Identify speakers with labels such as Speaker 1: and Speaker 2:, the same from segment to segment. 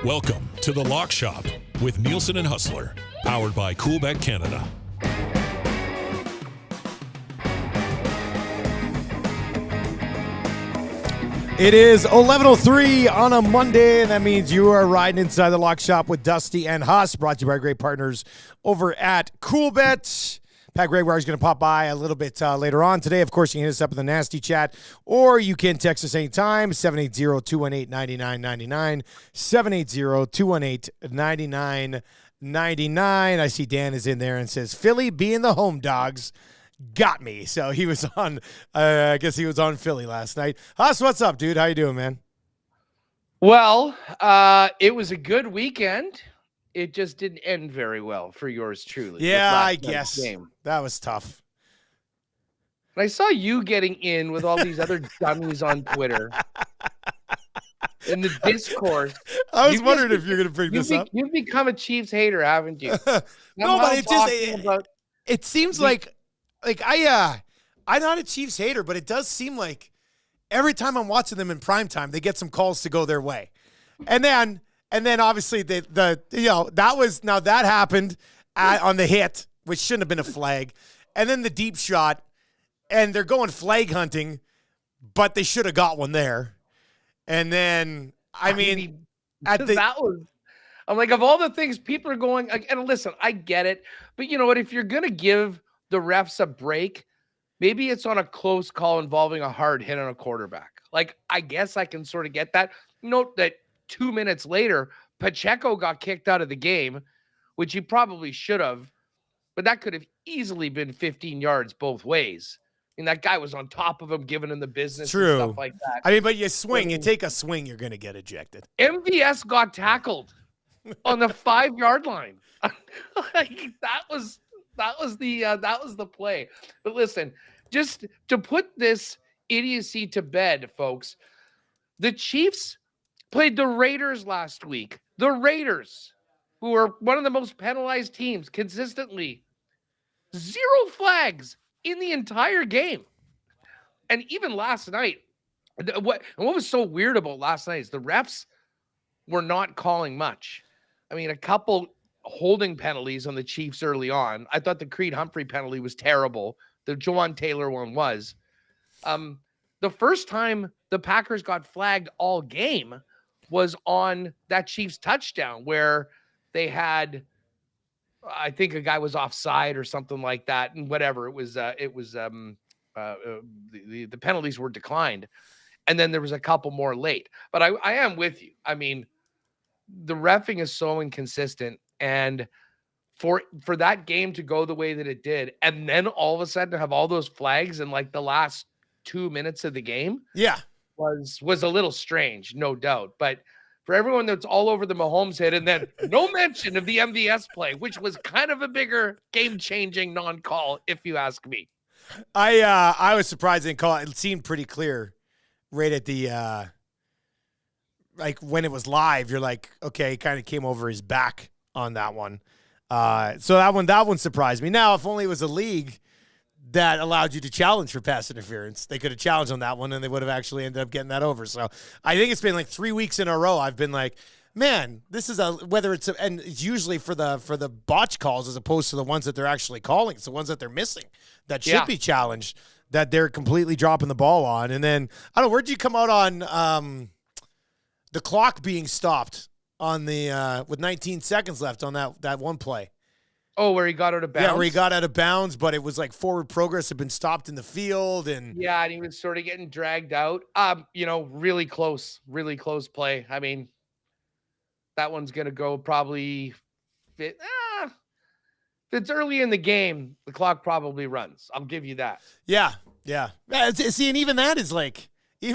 Speaker 1: Welcome to the Lock Shop with Nielsen and Hustler, powered by Coolbet Canada.
Speaker 2: It is 11:03 on a Monday, and that means you are riding inside the Lock Shop with Dusty and Hus, brought to you by our great partners over at Coolbet. Pat Gregoire is going to pop by a little bit later on today. Of course, you can hit us up in the nasty chat, or you can text us anytime, 780-218-9999, 780-218-9999. I see Dan is in there and says, Philly being the home dogs got me. So he was on, I guess he was on Philly last night. Hus, what's up, dude? How you doing, man?
Speaker 3: Well, it was a good weekend. It just didn't end very well for yours truly.
Speaker 2: Yeah, I guess. That was tough.
Speaker 3: And I saw you getting in with all these other dummies on Twitter. In the discourse.
Speaker 2: I was wondering if you're going to bring this up.
Speaker 3: You've become a Chiefs hater, haven't you?
Speaker 2: No, but it seems like I'm not a Chiefs hater, but it does seem like every time I'm watching them in primetime, they get some calls to go their way. And then obviously that happened on the hit, which shouldn't have been a flag. And then the deep shot, and they're going flag hunting, but they should have got one there. And then, I'm like, of all the things people are going, and listen, I get it, but you know what? If you're going to give the refs a break, maybe it's on a close call involving a hard hit on a quarterback. Like, I guess I can sort of get that. Note that 2 minutes later, Pacheco got kicked out of the game, which he probably should have, but that could have easily been 15 yards both ways. I mean, that guy was on top of him, giving him the business and stuff like that. I mean, but you take a swing, you're going to get ejected.
Speaker 3: MVS got tackled on the 5-yard line. Like, that was the play. But listen, just to put this idiocy to bed, folks, the Chiefs played the Raiders last week. The Raiders, who are one of the most penalized teams consistently. 0 flags in the entire game. And even last night, what was so weird about last night is the refs were not calling much. I mean, a couple holding penalties on the Chiefs early on. I thought the Creed Humphrey penalty was terrible. The Jawan Taylor one was. The first time the Packers got flagged all game was on that Chiefs touchdown where they had, I think a guy was offside or something like that, and whatever the penalties were declined, and then there was a couple more late. But I am with you. I mean, the reffing is so inconsistent, and for that game to go the way that it did, and then all of a sudden to have all those flags in like the last 2 minutes of the game, was a little strange, no doubt. But for everyone that's all over the Mahomes hit, and then no mention of the MVS play, which was kind of a bigger game-changing non-call, if you ask me.
Speaker 2: I was surprised they didn't call it. It seemed pretty clear right at the like when it was live. You're like, okay, it kind of came over his back on that one. So that one surprised me. Now, if only it was a league that allowed you to challenge for pass interference, they could have challenged on that one, and they would have actually ended up getting that over. So I think it's been like 3 weeks in a row. I've been like, man, this is and it's usually for the botch calls as opposed to the ones that they're actually calling. It's the ones that they're missing that should be challenged, that they're completely dropping the ball on. And then I don't know, where'd you come out on the clock being stopped on the with 19 seconds left on that one play?
Speaker 3: Oh, where he got out of bounds?
Speaker 2: Yeah, where he got out of bounds, but it was like forward progress had been stopped in the field. And
Speaker 3: he was sort of getting dragged out. Really close play. I mean, that one's going to go probably if it's early in the game, the clock probably runs. I'll give you that.
Speaker 2: Yeah. See, and even that's like, you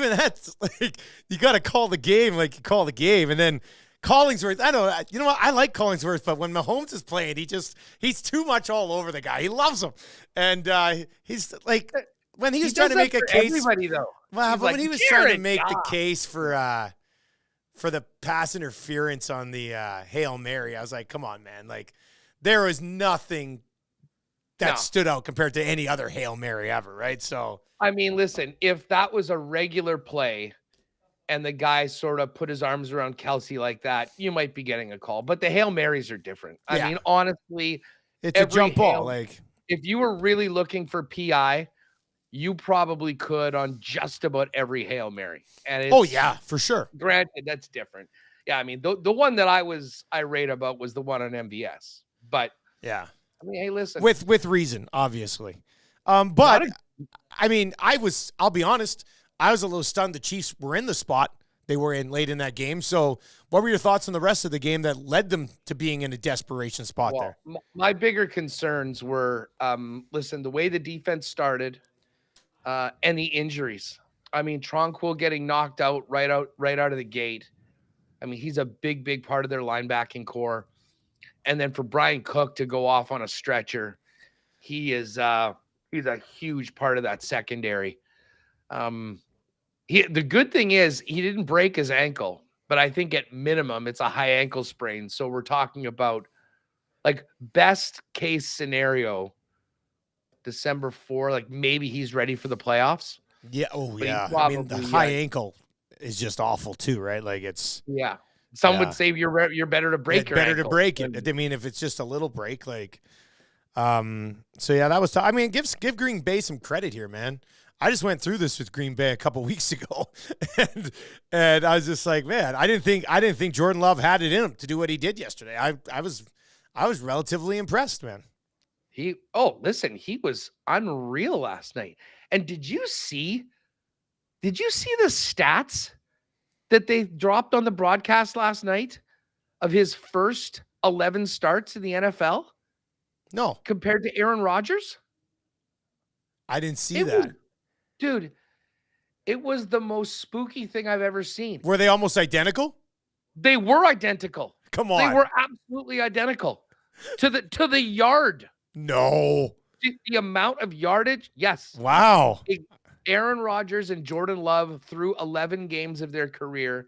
Speaker 2: got to call the game like you call the game. And then Collingsworth, I don't know. You know what? I like Collingsworth, but when Mahomes is playing, he's too much all over the guy. He loves him. And he's like, when he was trying to make a case.
Speaker 3: Everybody, though.
Speaker 2: Well, when he was trying to make the case for the pass interference on the Hail Mary, I was like, come on, man. Like, there was nothing that stood out compared to any other Hail Mary ever, right? So,
Speaker 3: I mean, listen, if that was a regular play and the guy sort of put his arms around Kelsey like that, you might be getting a call. But the Hail Marys are different. I
Speaker 2: Yeah.
Speaker 3: mean, honestly,
Speaker 2: It's a jump ball.
Speaker 3: if you were really looking for PI, you probably could on just about every Hail Mary. And
Speaker 2: oh yeah, for sure.
Speaker 3: Granted, that's different. Yeah, I mean, the one that I was irate about was the one on MVS. But
Speaker 2: yeah,
Speaker 3: I mean, hey, listen,
Speaker 2: with reason, obviously. But I mean, I'll be honest, I was a little stunned the Chiefs were in the spot they were in late in that game. So what were your thoughts on the rest of the game that led them to being in a desperation spot there?
Speaker 3: My bigger concerns were, listen, the way the defense started and the injuries. I mean, Tronquil getting knocked out right out of the gate. I mean, he's a big part of their linebacking core. And then for Brian Cook to go off on a stretcher, he's a huge part of that secondary. The good thing is he didn't break his ankle, but I think at minimum it's a high ankle sprain. So we're talking about like best case scenario, December 4, like maybe he's ready for the playoffs.
Speaker 2: Yeah. Oh yeah. I mean, the high ankle is just awful too, right? Like it's
Speaker 3: Some would say you're better to break your ankle.
Speaker 2: To break it. I mean, if it's just a little break, like, so yeah, that was tough. I mean, give Green Bay some credit here, man. I just went through this with Green Bay a couple weeks ago, and I was just like, man, I didn't think Jordan Love had it in him to do what he did yesterday. I was relatively impressed, man.
Speaker 3: He was unreal last night. And did you see the stats that they dropped on the broadcast last night of his first 11 starts in the NFL?
Speaker 2: No.
Speaker 3: Compared to Aaron Rodgers?
Speaker 2: I didn't see that.
Speaker 3: Dude, it was the most spooky thing I've ever seen.
Speaker 2: Were they almost identical?
Speaker 3: They were identical.
Speaker 2: Come on.
Speaker 3: They were absolutely identical. To the yard.
Speaker 2: No.
Speaker 3: The amount of yardage, yes.
Speaker 2: Wow.
Speaker 3: Aaron Rodgers and Jordan Love through 11 games of their career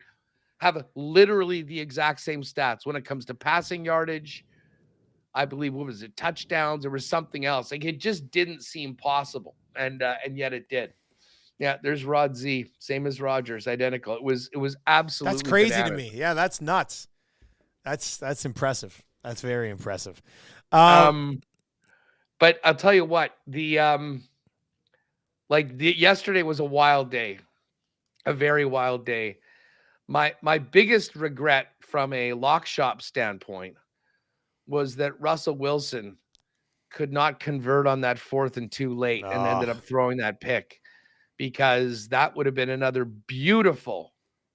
Speaker 3: have literally the exact same stats when it comes to passing yardage. I believe, what was it, touchdowns? There was something else. Like it just didn't seem possible, and yet it did. Yeah, there's Rod Z, same as Rodgers, identical. It was absolutely.
Speaker 2: That's crazy
Speaker 3: bananas.
Speaker 2: to me. Yeah, that's nuts. That's impressive. That's very impressive.
Speaker 3: But I'll tell you what, yesterday was a wild day, a very wild day. My biggest regret from a lock shop standpoint was that Russell Wilson could not convert on that 4th and 2 late and ended up throwing that pick, because that would have been another beautiful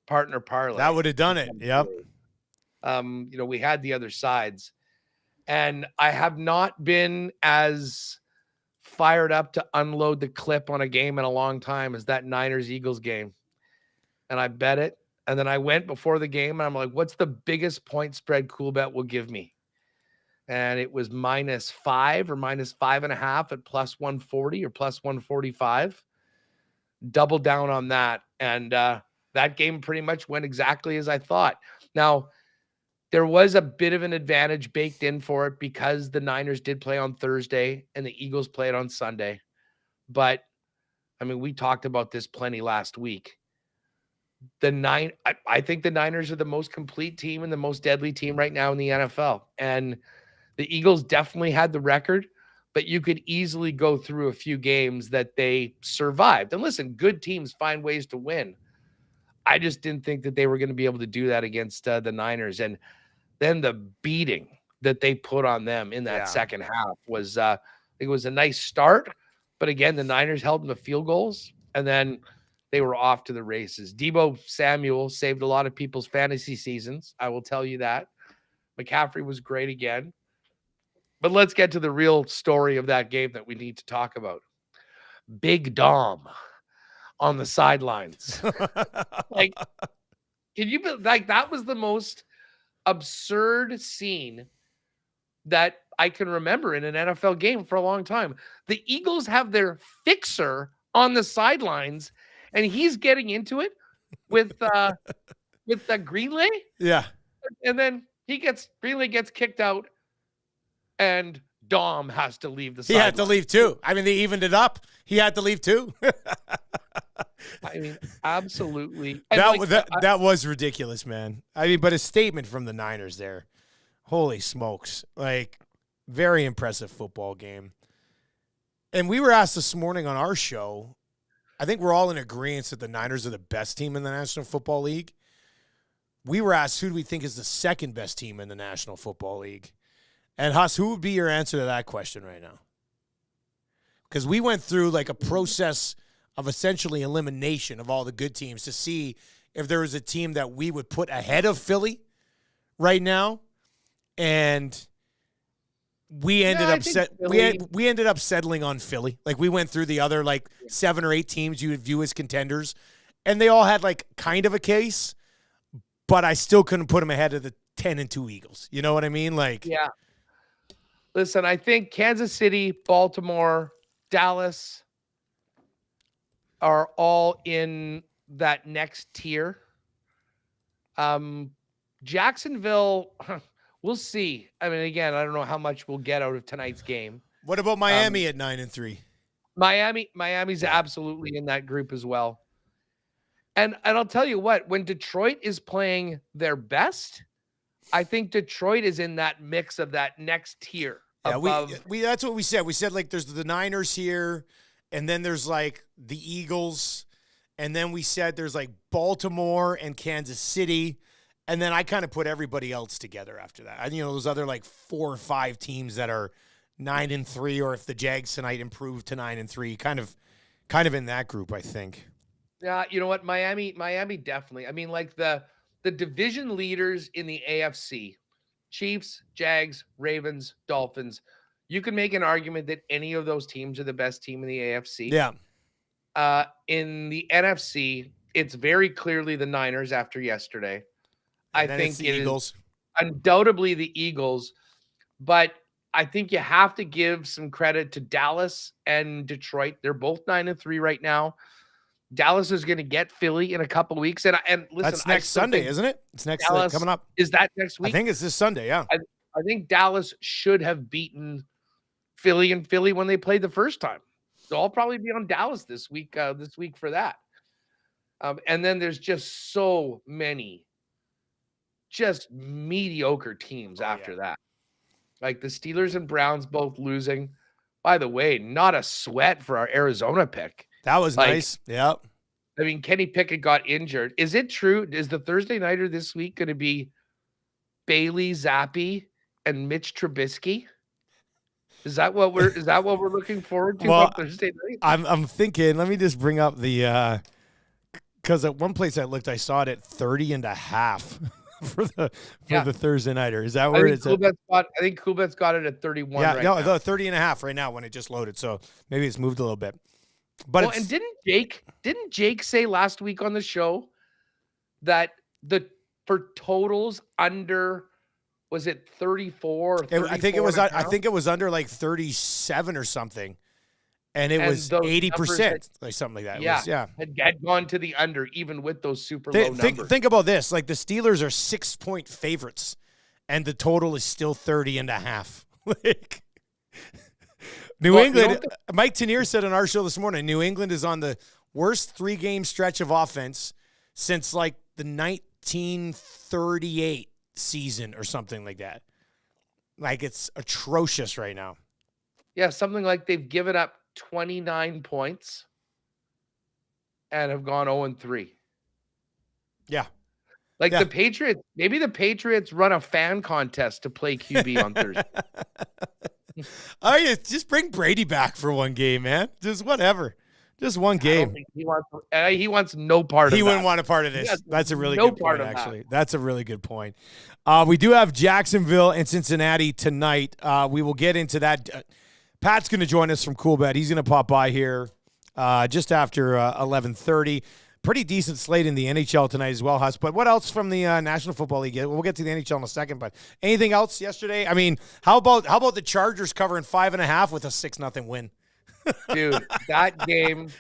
Speaker 3: partner parlay.
Speaker 2: That would have done it. Yep.
Speaker 3: We had the other sides, and I have not been as fired up to unload the clip on a game in a long time as that Niners-Eagles game. And I bet it. And then I went before the game and I'm like, what's the biggest point spread cool bet will give me? And it was -5 or -5.5 at +140 or +145. Double down on that. And that game pretty much went exactly as I thought. Now, there was a bit of an advantage baked in for it because the Niners did play on Thursday and the Eagles played on Sunday. But, I mean, we talked about this plenty last week. I think the Niners are the most complete team and the most deadly team right now in the NFL. And the Eagles definitely had the record, but you could easily go through a few games that they survived. And listen, good teams find ways to win. I just didn't think that they were going to be able to do that against the Niners. And then the beating that they put on them in that second half was, it was a nice start. But again, the Niners held them to field goals, and then they were off to the races. Deebo Samuel saved a lot of people's fantasy seasons. I will tell you that. McCaffrey was great again. But let's get to the real story of that game that we need to talk about. Big Dom on the sidelines. Like, can you be like, that was the most absurd scene that I can remember in an NFL game for a long time. The Eagles have their fixer on the sidelines, and he's getting into it with the Greenlay.
Speaker 2: Yeah.
Speaker 3: And then Greenlay gets kicked out, and Dom has to leave the sideline.
Speaker 2: He had to leave too. I mean, they evened it up. He had to leave too.
Speaker 3: I mean, absolutely. And
Speaker 2: That was ridiculous, man. I mean, but a statement from the Niners there. Holy smokes. Like, very impressive football game. And we were asked this morning on our show, I think we're all in agreement that the Niners are the best team in the National Football League. We were asked, who do we think is the second best team in the National Football League? And Hus, who would be your answer to that question right now? Because we went through like a process of essentially elimination of all the good teams to see if there was a team that we would put ahead of Philly right now. And we ended we ended up settling on Philly. Like, we went through the other like 7 or 8 teams you would view as contenders, and they all had like kind of a case, but I still couldn't put them ahead of the 10-2 Eagles. You know what I mean? Like,
Speaker 3: yeah. Listen, I think Kansas City, Baltimore, Dallas are all in that next tier. Jacksonville, we'll see. I mean, again, I don't know how much we'll get out of tonight's game.
Speaker 2: What about Miami at 9-3?
Speaker 3: Miami's absolutely in that group as well. And I'll tell you what, when Detroit is playing their best, I think Detroit is in that mix of that next tier.
Speaker 2: Yeah,
Speaker 3: above.
Speaker 2: we that's what we said. We said, like, there's the Niners here, and then there's like the Eagles, and then we said there's like Baltimore and Kansas City, and then I kind of put everybody else together after that. And, those other like 4 or 5 teams that are 9-3, or if the Jags tonight improve to 9-3, kind of in that group, I think.
Speaker 3: Yeah, you know what? Miami definitely. I mean, like the division leaders in the AFC, Chiefs, Jags, Ravens, Dolphins. You can make an argument that any of those teams are the best team in the AFC.
Speaker 2: Yeah.
Speaker 3: In the NFC, it's very clearly the Niners after yesterday. I think
Speaker 2: the Eagles.
Speaker 3: Undoubtedly the Eagles, but I think you have to give some credit to Dallas and Detroit. They're both 9-3 right now. Dallas is going to get Philly in a couple of weeks. And listen,
Speaker 2: that's next Sunday, isn't it? It's next
Speaker 3: Dallas,
Speaker 2: coming up.
Speaker 3: Is that next week?
Speaker 2: I think it's this Sunday, yeah.
Speaker 3: I think Dallas should have beaten Philly when they played the first time. So I'll probably be on Dallas this week for that. And then there's just so many just mediocre teams after that. Like the Steelers and Browns both losing. By the way, not a sweat for our Arizona pick.
Speaker 2: That was nice. Yep.
Speaker 3: I mean, Kenny Pickett got injured. Is it true? Is the Thursday nighter this week going to be Bailey Zappi and Mitch Trubisky? Is that what we're looking forward to on Thursday night?
Speaker 2: I'm thinking, let me just bring up the because at one place I looked, I saw it at 30.5 for the Thursday nighter. Is that where it's at?
Speaker 3: I think Coolbet's got it at 31.
Speaker 2: Yeah,
Speaker 3: right
Speaker 2: no,
Speaker 3: now.
Speaker 2: 30.5 right now when it just loaded. So maybe it's moved a little bit. But
Speaker 3: and didn't Jake say last week on the show that for totals under, was it 34 or 34?
Speaker 2: I think it was under like 37 or something. And it was 80%, like something like that.
Speaker 3: Yeah. Had gone to the under even with those super low numbers.
Speaker 2: Think about this. Like, the Steelers are 6-point favorites and the total is still 30.5. Like, New England, Mike Tenier said on our show this morning, New England is on the worst 3-game stretch of offense since like the 1938 season or something like that. Like, it's atrocious right now.
Speaker 3: Yeah, something like they've given up 29 points and have gone 0-3.
Speaker 2: Yeah.
Speaker 3: Like the Patriots, maybe the Patriots run a fan contest to play QB on Thursday.
Speaker 2: Oh, yeah, just bring Brady back for one game, man. Just whatever. Just one game.
Speaker 3: He wants no part of it.
Speaker 2: He wouldn't want a part of this. That's a really good point, actually. That's a really good point. We do have Jacksonville and Cincinnati tonight. We will get into that. Pat's going to join us from Coolbet. He's going to pop by here just after 11:30. Pretty decent slate in the NHL tonight as well, Hus. But what else from the National Football League? We'll get to the NHL in a second. But anything else yesterday? I mean, how about the Chargers covering 5.5 with a 6-0 win?
Speaker 3: Dude, that game, and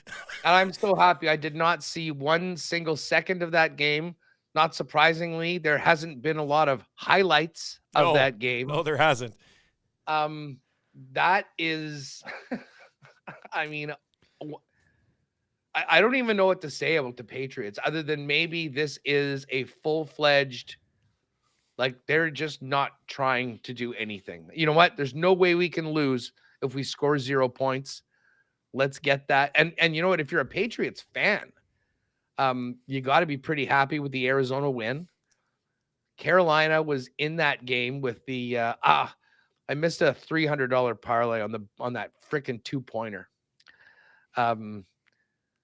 Speaker 3: I'm so happy I did not see one single second of that game. Not surprisingly, there hasn't been a lot of highlights of that game.
Speaker 2: No, there hasn't.
Speaker 3: That is, I mean, I don't even know what to say about the Patriots other than maybe this is a full-fledged, like they're just not trying to do anything. You know what? There's no way we can lose if we score 0 points. Let's get that. And you know what? If you're a Patriots fan, you got to be pretty happy with the Arizona win. Carolina was in that game with the I missed a $300 parlay on that freaking 2-pointer.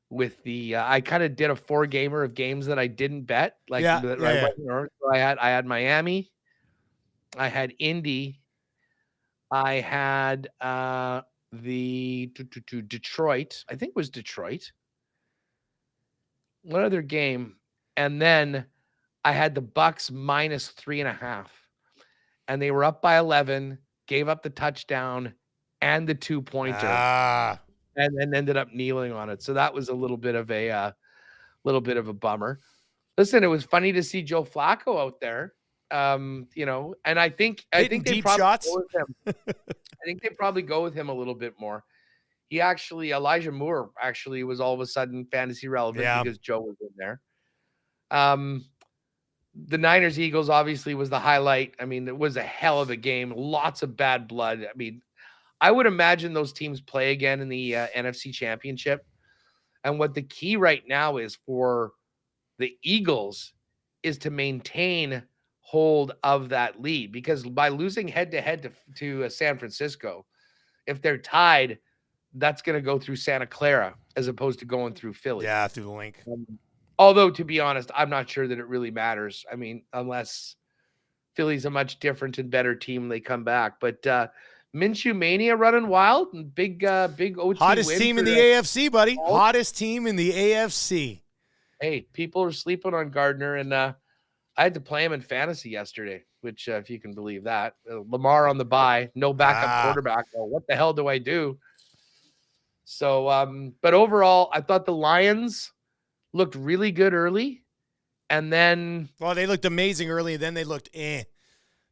Speaker 3: With the I kind of did a 4-gamer of games that I didn't bet. Like So I had Miami, I had Indy, I had the Detroit. I think it was Detroit. One other game, and then I had the Bucks minus 3.5, and they were up by 11, gave up the touchdown and the 2-pointer. And then ended up kneeling on it. So that was a little bit of a bummer. Listen, it was funny to see Joe Flacco out there. You know, and I think they probably
Speaker 2: shots.
Speaker 3: go with him. I think they probably go with him a little bit more. Elijah Moore actually was all of a sudden fantasy relevant because Joe was in there. The Niners Eagles obviously was the highlight. I mean, it was a hell of a game. Lots of bad blood. I mean, I would imagine those teams play again in the NFC Championship. And what the key right now is for the Eagles is to maintain hold of that lead, because by losing head-to-head to San Francisco, if they're tied, that's going to go through Santa Clara as opposed to going through Philly.
Speaker 2: Yeah, through the link.
Speaker 3: Although, to be honest, I'm not sure that it really matters. I mean, unless Philly's a much different and better team when they come back. But Minshew Mania running wild and big OT
Speaker 2: hottest
Speaker 3: win
Speaker 2: team in the AFC, buddy. Hottest team in the AFC.
Speaker 3: Hey, people are sleeping on Gardner, and I had to play him in fantasy yesterday, which, if you can believe that. Lamar on the bye, no backup quarterback. Well, what the hell do I do? So, but overall, I thought the Lions looked really good early, and then...
Speaker 2: Well, they looked amazing early, and then they looked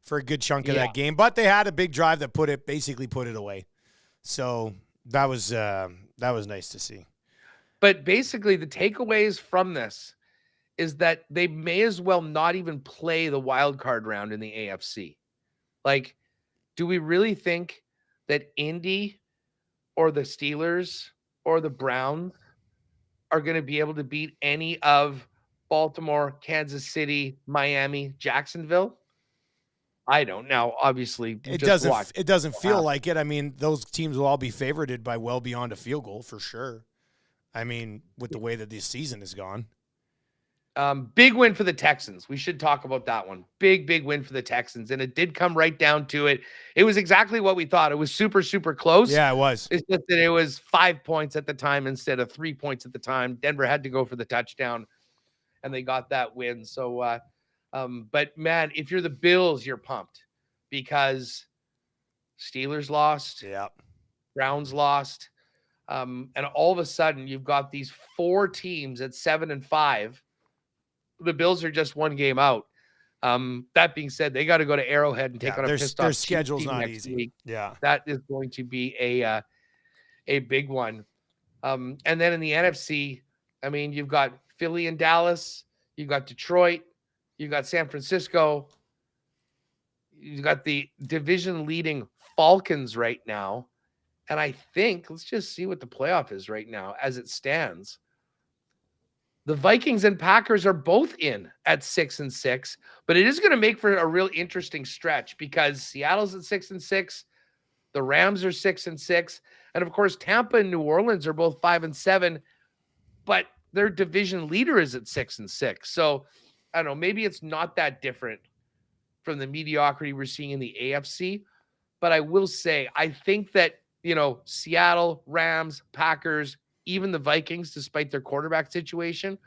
Speaker 2: for a good chunk of that game. But they had a big drive that basically put it away. So that was nice to see.
Speaker 3: But basically, the takeaways from this is that they may as well not even play the wild card round in the AFC. Like, do we really think that Indy or the Steelers or the Browns are going to be able to beat any of Baltimore, Kansas City, Miami, Jacksonville? I don't. Now, obviously,
Speaker 2: it doesn't feel like it. I mean, those teams will all be favorited by well beyond a field goal for sure. I mean, with the way that this season has gone.
Speaker 3: Big win for the Texans. We should talk about that one. Big win for the Texans. And it did come right down to it. It was exactly what we thought. It was super, super close.
Speaker 2: Yeah, it was.
Speaker 3: It's just that it was 5 points at the time instead of 3 points at the time. Denver had to go for the touchdown, and they got that win. So, but man, if you're the Bills, you're pumped because Steelers lost.
Speaker 2: Yeah. Browns
Speaker 3: lost. And all of a sudden you've got these 4 teams at 7-5. The Bills are just 1 game out. That being said, they got to go to Arrowhead and take on a pissed off
Speaker 2: their schedule's
Speaker 3: team
Speaker 2: not
Speaker 3: next
Speaker 2: easy.
Speaker 3: week.
Speaker 2: Yeah.
Speaker 3: That is going to be a big one. And then in the NFC, I mean, you've got Philly and Dallas, you've got Detroit, you've got San Francisco, you've got the division leading Falcons right now. And I think, let's just see what the playoff is right now as it stands. The Vikings and Packers are both in at 6-6, but it is going to make for a real interesting stretch because Seattle's at 6-6, the Rams are 6-6, and of course Tampa and New Orleans are both 5-7, but their division leader is at 6-6. So I don't know, maybe it's not that different from the mediocrity we're seeing in the AFC, but I will say I think that, you know, Seattle, Rams, Packers, even the Vikings, despite their quarterback situation,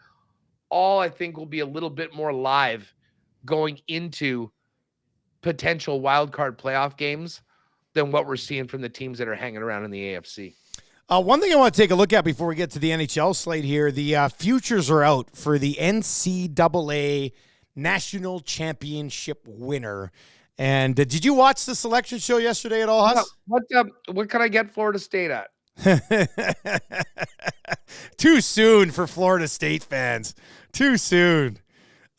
Speaker 3: all I think will be a little bit more live going into potential wild card playoff games than what we're seeing from the teams that are hanging around in the AFC.
Speaker 2: One thing I want to take a look at before we get to the NHL slate here, the futures are out for the NCAA National Championship winner. And did you watch the selection show yesterday at all, Hus?
Speaker 3: What can I get Florida State at?
Speaker 2: Too soon for Florida State fans. Too soon.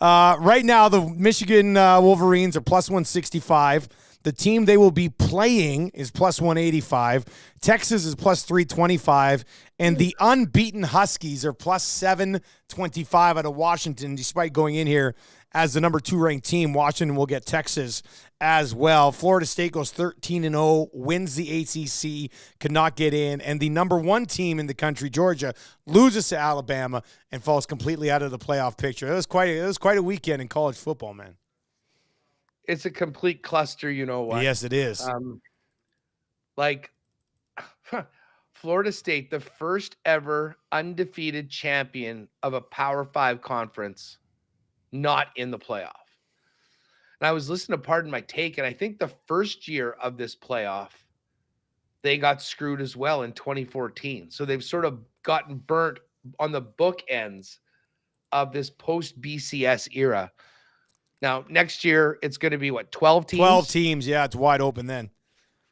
Speaker 2: Right now, the Michigan Wolverines are plus 165. The team they will be playing is plus 185. Texas is plus 325. And the unbeaten Huskies are plus 725 out of Washington. Despite going in here as the number 2 ranked team, Washington will get Texas as well. Florida State goes 13-0, wins the ACC, could not get in. And the number 1 team in the country, Georgia, loses to Alabama and falls completely out of the playoff picture. It was quite a weekend in college football, man.
Speaker 3: It's a complete cluster, you know what?
Speaker 2: Yes, it is.
Speaker 3: Florida State, the first ever undefeated champion of a Power 5 conference, not in the playoff. And I was listening to Pardon My Take, and I think the first year of this playoff, they got screwed as well in 2014. So they've sort of gotten burnt on the bookends of this post-BCS era. Now, next year, it's going to be, 12 teams?
Speaker 2: 12 teams, yeah. It's wide open then.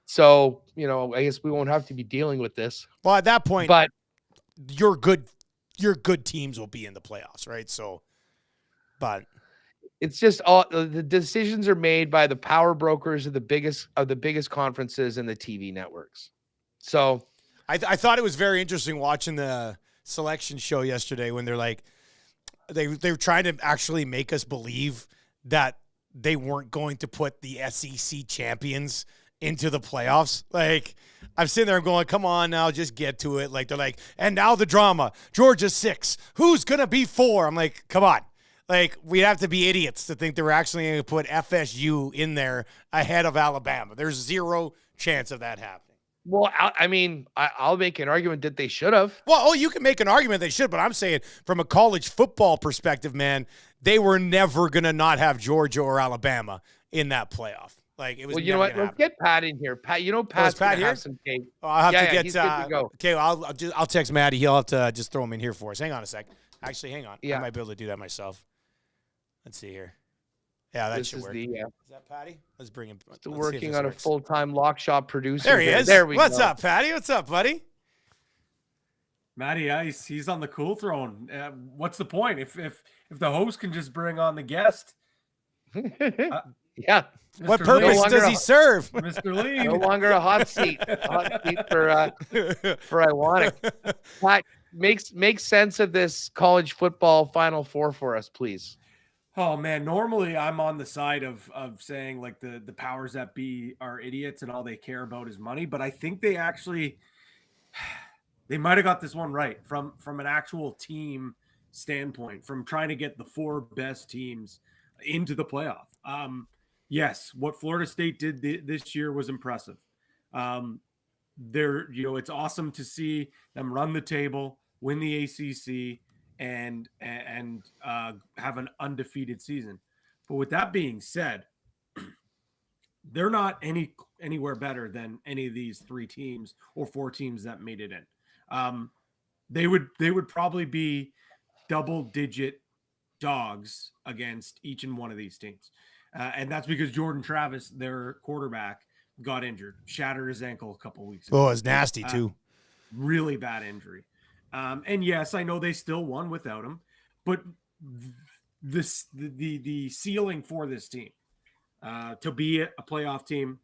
Speaker 3: So, I guess we won't have to be dealing with this.
Speaker 2: Well, at that point,
Speaker 3: but
Speaker 2: your good teams will be in the playoffs, right? So, but
Speaker 3: it's just all the decisions are made by the power brokers of the biggest conferences and the TV networks. So
Speaker 2: I thought it was very interesting watching the selection show yesterday when they're like, they were trying to actually make us believe that they weren't going to put the SEC champions into the playoffs. Like, I'm sitting there going, come on now, just get to it. Like, they're like, and now the drama. Georgia 6. Who's going to be 4? I'm like, come on. Like, we'd have to be idiots to think they were actually going to put FSU in there ahead of Alabama. There's zero chance of that happening.
Speaker 3: Well, I'll make an argument that they should have.
Speaker 2: Well, you can make an argument they should, but I'm saying from a college football perspective, man, they were never going to not have Georgia or Alabama in that playoff. Like, it was.
Speaker 3: Well, you know what? Let's get Pat in here. Pat, Pat's
Speaker 2: Pat
Speaker 3: gonna
Speaker 2: here?
Speaker 3: have some cake.
Speaker 2: I'll have to get.
Speaker 3: He's good to go.
Speaker 2: Okay, well, I'll text Maddie. He'll have to just throw him in here for us. Hang on a sec. Actually, hang on.
Speaker 3: Yeah.
Speaker 2: I might be able to do that myself. Let's see here. Yeah, that should work. Is that Patty? Let's bring him.
Speaker 3: Still working on a full-time lock shop producer.
Speaker 2: There he is.
Speaker 3: There we go.
Speaker 2: What's up, Patty? What's up, buddy?
Speaker 4: Matty Ice, he's on the cool throne. What's the point if the host can just bring on the guest?
Speaker 3: Yeah.
Speaker 2: What purpose does he serve?
Speaker 4: Mr. Lee.
Speaker 3: No longer a hot seat. For Iwanic. Pat, make sense of this college football Final Four for us, please.
Speaker 4: Oh man, normally I'm on the side of saying like the powers that be are idiots and all they care about is money, but I think they might have got this one right from an actual team standpoint, from trying to get the 4 best teams into the playoff. Yes, what Florida State did this year was impressive. It's awesome to see them run the table, win the ACC, and have an undefeated season. But with that being said, they're not anywhere better than any of these 3 teams or 4 teams that made it in. They would probably be double-digit dogs against each and one of these teams. And that's because Jordan Travis, their quarterback, got injured, shattered his ankle a couple weeks ago.
Speaker 2: Oh, it's nasty too.
Speaker 4: Really bad injury. And yes, I know they still won without him, but the ceiling for this team to be a playoff team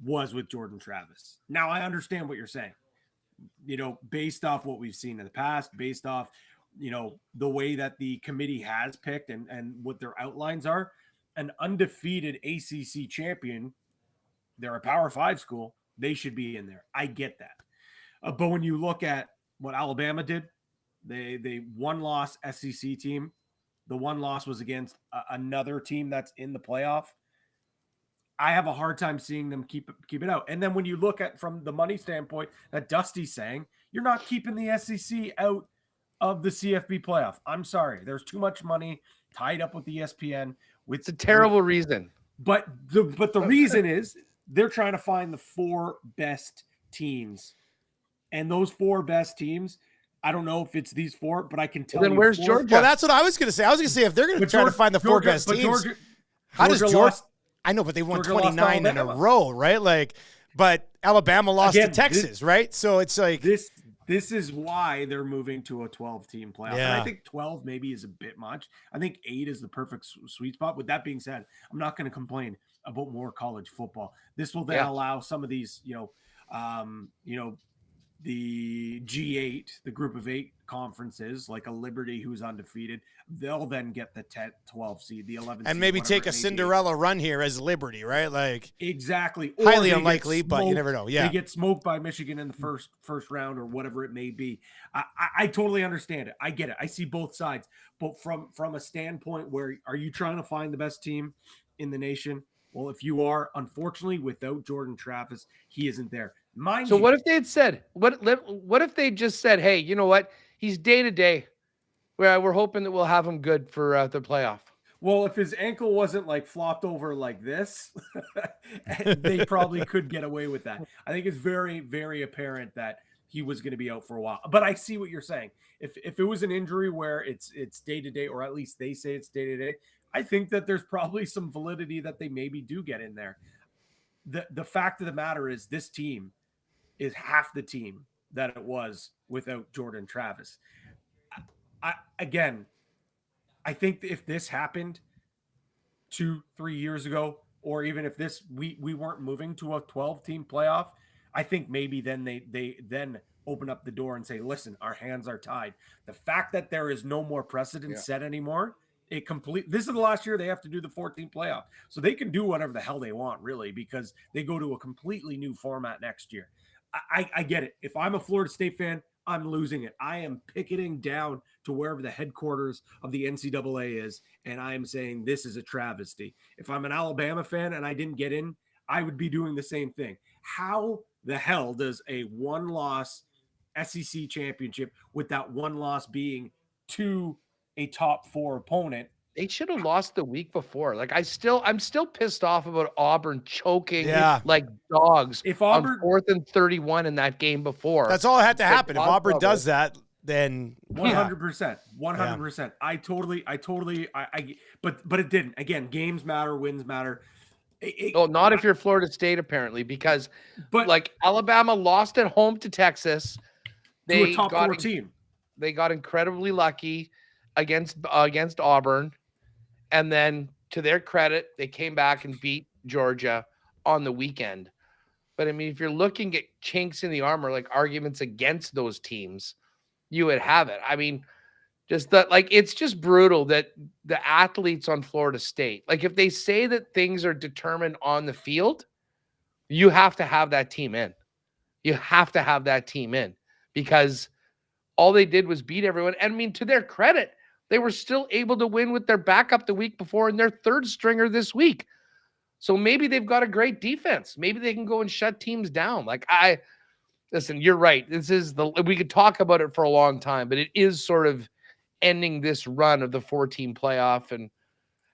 Speaker 4: was with Jordan Travis. Now I understand what you're saying, based off what we've seen in the past, based off, the way that the committee has picked and what their outlines are. An undefeated ACC champion, they're a Power 5 school, they should be in there. I get that. But when you look at what Alabama did, they one-loss SEC team. The one loss was against another team that's in the playoff. I have a hard time seeing them keep it out. And then when you look at from the money standpoint that Dusty's saying, you're not keeping the SEC out of the CFB playoff. I'm sorry. There's too much money tied up with ESPN.
Speaker 3: It's a terrible reason.
Speaker 4: But the reason is they're trying to find the 4 best teams. And those 4 best teams, I don't know if it's these 4, but I can tell you.
Speaker 3: Then where's
Speaker 4: 4.
Speaker 3: Georgia?
Speaker 2: Well, that's what I was going to say. I was going to say if they're going to try to find the 4 best teams, how does Georgia? I know, but they won 29 in a row, right? Like, but Alabama lost to Texas, right? So it's like
Speaker 4: this This is why they're moving to a 12-team playoff. And
Speaker 2: Yeah.
Speaker 4: I think 12 maybe is a bit much. I think 8 is the perfect sweet spot. With that being said, I'm not going to complain about more college football. This will then allow some of these, the G8, the group of 8 conferences, like a Liberty who's undefeated, they'll then get the 10, 12 seed, the 11
Speaker 2: And
Speaker 4: seed,
Speaker 2: maybe
Speaker 4: whatever
Speaker 2: take a
Speaker 4: it may be.
Speaker 2: Cinderella run here as Liberty, right? Like
Speaker 4: Exactly. Or
Speaker 2: highly
Speaker 4: they get
Speaker 2: unlikely, but you
Speaker 4: smoked-
Speaker 2: never know. Yeah.
Speaker 4: They get smoked by Michigan in the first round or whatever it may be. I totally understand it. I get it. I see both sides. But from a standpoint where are you trying to find the best team in the nation? Well, if you are, unfortunately, without Jordan Travis, he isn't there.
Speaker 3: So what if they had said, what if they just said, hey, you know what? He's day to day. We're hoping that we'll have him good for the playoff.
Speaker 4: Well, if his ankle wasn't like flopped over like this, they probably could get away with that. I think it's very, very apparent that he was going to be out for a while. But I see what you're saying. If it was an injury where it's day to day, or at least they say it's day to day, I think that there's probably some validity that they maybe do get in there. The fact of the matter is this team is half the team that it was without Jordan Travis. I think if this happened 2-3 years ago, or even if we weren't moving to a 12-team playoff, I think maybe then they then open up the door and say, listen, our hands are tied. The fact that there is no more precedent set anymore, this is the last year they have to do the 14 playoff. So they can do whatever the hell they want, really, because they go to a completely new format next year. I get it. If I'm a Florida State fan, I'm losing it. I am picketing down to wherever the headquarters of the NCAA is, and I am saying this is a travesty. If I'm an Alabama fan and I didn't get in, I would be doing the same thing. How the hell does a one-loss SEC championship, with that one loss being to a top 4 opponent?
Speaker 3: They should have lost the week before. Like I'm still pissed off about Auburn choking like dogs
Speaker 4: If Auburn
Speaker 3: on 4th and 31 in that game before.
Speaker 2: That's all had to happen. If Auburn does that, then
Speaker 4: 100%. 100%. I totally but it didn't. Again, games matter, wins matter.
Speaker 3: Not if you're Florida State, apparently, because like Alabama lost at home to Texas.
Speaker 4: To a top 4 team.
Speaker 3: They got incredibly lucky against Auburn. And then, to their credit, they came back and beat Georgia on the weekend. But, I mean, if you're looking at chinks in the armor, like arguments against those teams, you would have it. I mean, just that, like, it's just brutal that the athletes on Florida State, like, if they say that things are determined on the field, you have to have that team in. You have to have that team in because all they did was beat everyone. And I mean, to their credit, they were still able to win with their backup the week before and their third stringer this week. So maybe they've got a great defense. Maybe they can go and shut teams down. Like listen, you're right. We could talk about it for a long time, but it is sort of ending this run of the 4-team playoff. And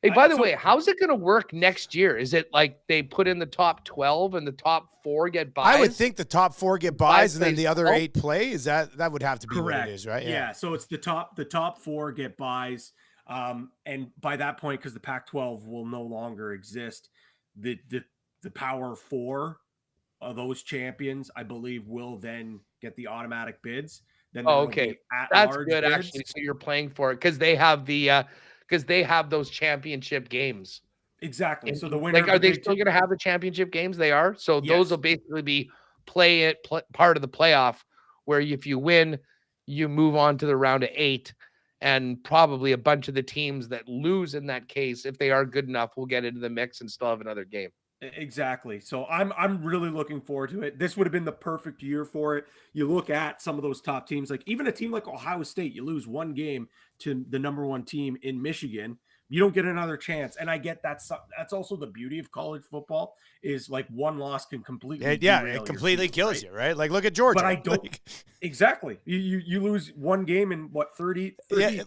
Speaker 3: hey, by the way, how's it going to work next year? Is it like they put in the top 12 and the top 4 get buys?
Speaker 2: I would think the top 4 get buys and then the other 8 play. Is that would have to be
Speaker 4: correct?
Speaker 2: What it is, right?
Speaker 4: Yeah. So it's the top 4 get buys. And by that point, because the Pac-12 will no longer exist, the Power 4 of those champions, I believe, will then get the automatic bids. Then
Speaker 3: okay, that's good bids. Actually. So you're playing for it because they have those championship games.
Speaker 4: Exactly.
Speaker 3: And
Speaker 4: so the winner,
Speaker 3: like, are they still going to have the championship games? They are. So those will basically be part of the playoff, where if you win, you move on to the round of 8, and probably a bunch of the teams that lose in that case, if they are good enough, will get into the mix and still have another game.
Speaker 4: Exactly. So I'm really looking forward to it. This would have been the perfect year for it. You look at some of those top teams, like even a team like Ohio State, you lose one game to the number 1 team in Michigan, you don't get another chance. And I get that's also the beauty of college football, is like one loss can completely
Speaker 2: it completely kills you, right? Like look at Georgia.
Speaker 4: But I don't exactly. You lose one game in what 30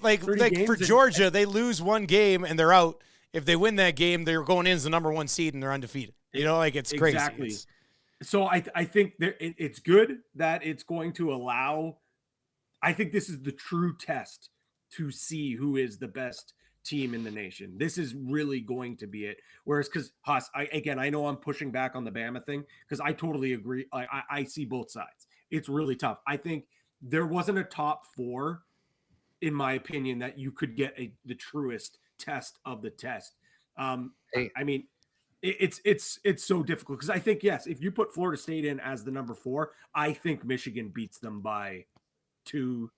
Speaker 2: like for Georgia, they lose one game and they're out. If they win that game, they're going in as the number 1 seed and they're undefeated. You know, like it's crazy.
Speaker 4: Exactly. So I think it's good that it's going to allow. I think this is the true test to see who is the best team in the nation. This is really going to be it. Whereas, because Hus, I know I'm pushing back on the Bama thing because I totally agree. I see both sides. It's really tough. I think there wasn't a top 4, in my opinion, that you could get the truest test of the test.
Speaker 3: Hey.
Speaker 4: I mean, it's so difficult because I think, yes, if you put Florida State in as the number 4, I think Michigan beats them by two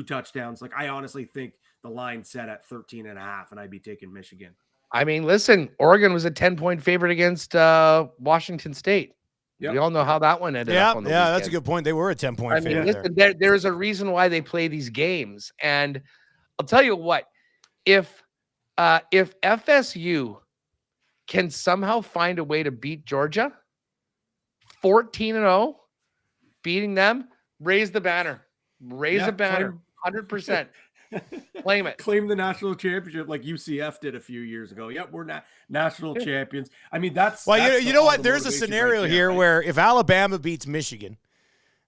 Speaker 4: touchdowns. Like, I honestly think the line set at 13.5, and I'd be taking Michigan.
Speaker 3: I mean, listen, Oregon was a 10-point favorite against Washington State.
Speaker 4: Yep.
Speaker 3: We all know how that one ended up on the weekend.
Speaker 2: That's a good point. They were a 10-point favorite.
Speaker 3: Listen, there's a reason why they play these games. And I'll tell you what, if FSU can somehow find a way to beat Georgia, 14-0, beating them, raise the banner. Raise the banner, 100%. Claim it.
Speaker 4: Claim the national championship like UCF did a few years ago. Yep, we're not national champions. I mean, that's
Speaker 2: you know what? There's a scenario right here where if Alabama beats Michigan,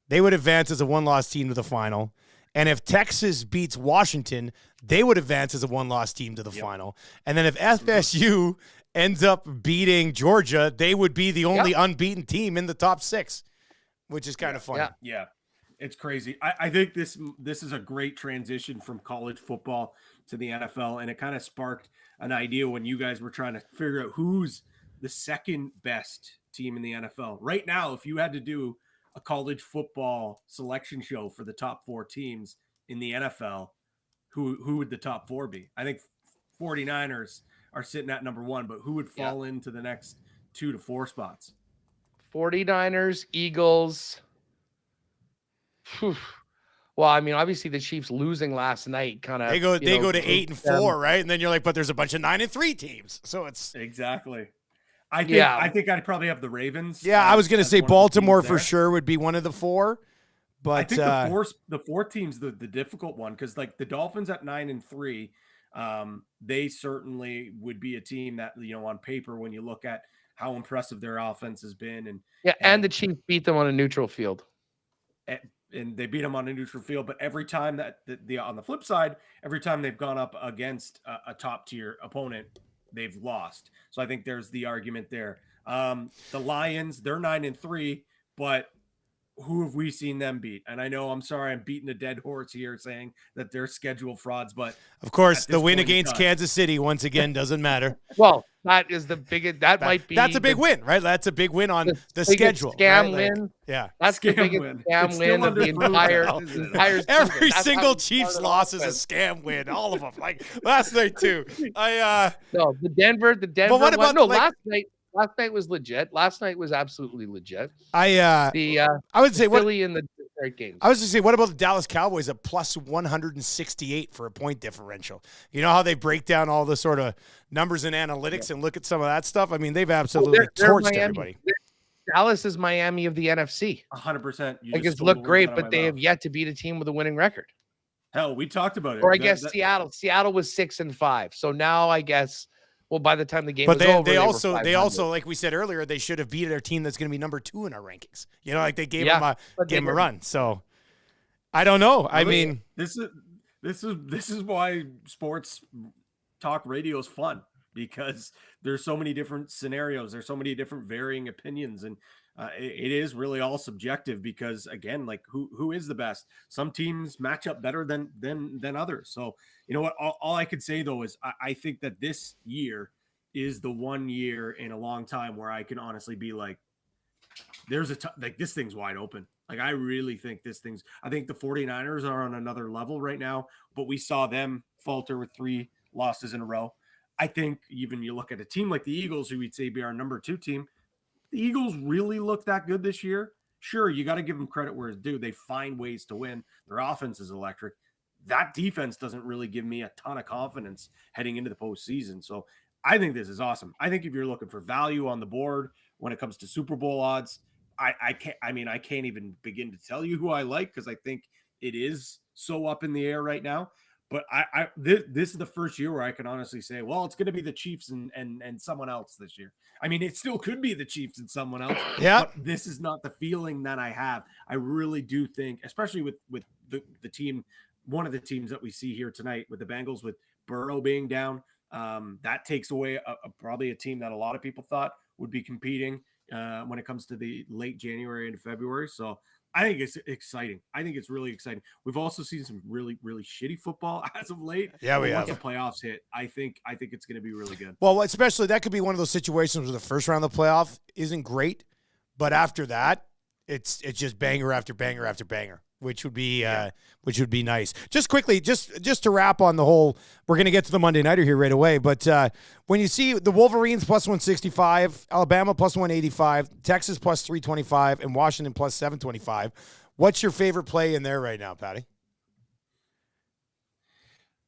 Speaker 2: they would advance as a one-loss team to the final. And if Texas beats Washington, they would advance as a one-loss team to the final. And then if FSU ends up beating Georgia, they would be the only unbeaten team in the top 6, which is kind of funny.
Speaker 4: Yeah. It's crazy. I think this is a great transition from college football to the NFL, and it kind of sparked an idea when you guys were trying to figure out who's the second best team in the NFL. Right now, if you had to do a college football selection show for the top 4 teams in the NFL, who would the top 4 be? I think 49ers are sitting at number 1, but who would fall into the next 2 to 4 spots?
Speaker 3: 49ers, Eagles. Well, I mean, obviously the Chiefs losing last night kind of
Speaker 2: they go to 8-4, right? And then you're like, but there's a bunch of 9-3 teams, so it's
Speaker 4: exactly. I think I'd probably have the Ravens.
Speaker 2: Yeah, I was going to say Baltimore for sure would be one of the 4, but
Speaker 4: I think the 4 teams the difficult one, because like the Dolphins at 9-3, they certainly would be a team that, on paper, when you look at how impressive their offense has been, and
Speaker 3: the Chiefs beat them on a neutral field.
Speaker 4: And they beat them on a neutral field. But every time that on the flip side, every time they've gone up against a top tier opponent, they've lost. So I think there's the argument there. The Lions, they're 9-3, but who have we seen them beat? And I know, I'm sorry, I'm beating a dead horse here saying that they're schedule frauds, but
Speaker 2: of course the win against Kansas City once again doesn't matter.
Speaker 3: Well, that is the biggest. That's
Speaker 2: a big win, right? That's a big win on the schedule.
Speaker 3: Scam
Speaker 2: right?
Speaker 3: win.
Speaker 2: That's
Speaker 3: the biggest scam win of the entire
Speaker 2: Every single Chiefs loss is a scam win. All of them. Like last night too.
Speaker 3: The Denver.
Speaker 2: But what about
Speaker 3: last night was legit. Last night was absolutely legit.
Speaker 2: I would say
Speaker 3: Philly in the Detroit games.
Speaker 2: I was just say, what about the Dallas Cowboys at plus 168 for a point differential? You know how they break down all the sort of numbers and analytics and look at some of that stuff? I mean, they've absolutely torched everybody.
Speaker 3: Dallas is Miami of the NFC.
Speaker 4: 100%.
Speaker 3: It's looked great, but they have yet to beat a team with a winning record.
Speaker 4: Hell, we talked about it.
Speaker 3: Or I guess Seattle. Seattle was 6-5. So now I guess. Well, by the time the game was over,
Speaker 2: they also, like we said earlier, they should have beat their team that's going to be number 2 in our rankings. Like they gave them a run. So I don't know. I mean,
Speaker 4: this is why sports talk radio is fun, because there's so many different scenarios. There's so many different varying opinions, and it is really all subjective because, again, like who is the best? Some teams match up better than others. So, you know what? All I could say, though, is I think that this year is the one year in a long time where I can honestly be like, there's this thing's wide open. Like, I really think I think the 49ers are on another level right now, but we saw them falter with 3 losses in a row. I think even you look at a team like the Eagles, who we'd say be our number 2 team, the Eagles really look that good this year. Sure, you got to give them credit where it's due. They find ways to win. Their offense is electric. That defense doesn't really give me a ton of confidence heading into the postseason. So I think this is awesome. I think if you're looking for value on the board when it comes to Super Bowl odds, I can't even begin to tell you who I like, because I think it is so up in the air right now. But this is the first year where I can honestly say, well, it's going to be the Chiefs and someone else this year. I mean, it still could be the Chiefs and someone else.
Speaker 2: Yeah.
Speaker 4: But this is not the feeling that I have. I really do think, especially with the team, one of the teams that we see here tonight with the Bengals, with Burrow being down, that takes away probably a team that a lot of people thought would be competing when it comes to the late January and February. So I think it's exciting. I think it's really exciting. We've also seen some really, really shitty football as of late.
Speaker 2: Yeah, we
Speaker 4: once
Speaker 2: have.
Speaker 4: the playoffs hit, I think it's going to be really good.
Speaker 2: Well, especially that could be one of those situations where the first round of the playoff isn't great, but after that, it's just banger after banger after banger, which would be nice. Just quickly, just to wrap on the whole, we're going to get to the Monday Nighter here right away, but when you see the Wolverines plus 165, Alabama plus 185, Texas plus 325, and Washington plus 725, what's your favorite play in there right now, Patty?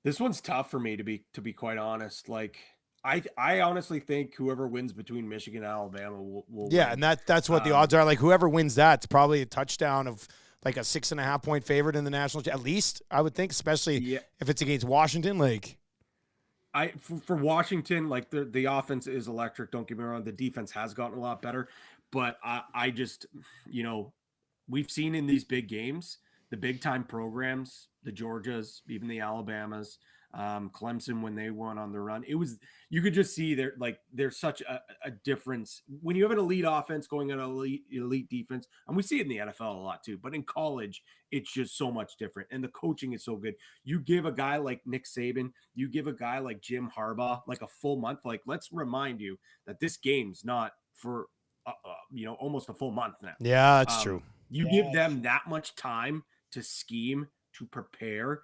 Speaker 4: This one's tough for me to be quite honest. Like I honestly think whoever wins between Michigan and Alabama will
Speaker 2: Yeah,
Speaker 4: win.
Speaker 2: and that's what the odds are. Like whoever wins that's probably a touchdown of like a 6.5 point favorite in the national, at least I would think, especially if it's against Washington. Like
Speaker 4: for Washington, like the offense is electric. Don't get me wrong, the defense has gotten a lot better, but I just we've seen in these big games, the big time programs, the Georgias, even the Alabamas, Clemson when they went on the run, you could just see there's such a difference when you have an elite offense going on an elite defense, and we see it in the NFL a lot too. But in college, it's just so much different, and the coaching is so good. You give a guy like Nick Saban, you give a guy like Jim Harbaugh like a full month. Like let's remind you that this game's not for almost a full month now.
Speaker 2: Yeah, that's true.
Speaker 4: You give them that much time to scheme, to prepare,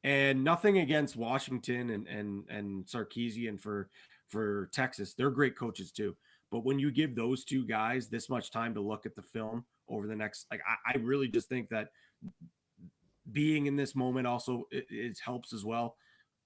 Speaker 4: and nothing against Washington and Sarkisian for Texas. They're great coaches too. But when you give those two guys this much time to look at the film over the next, I really just think that being in this moment also it helps as well.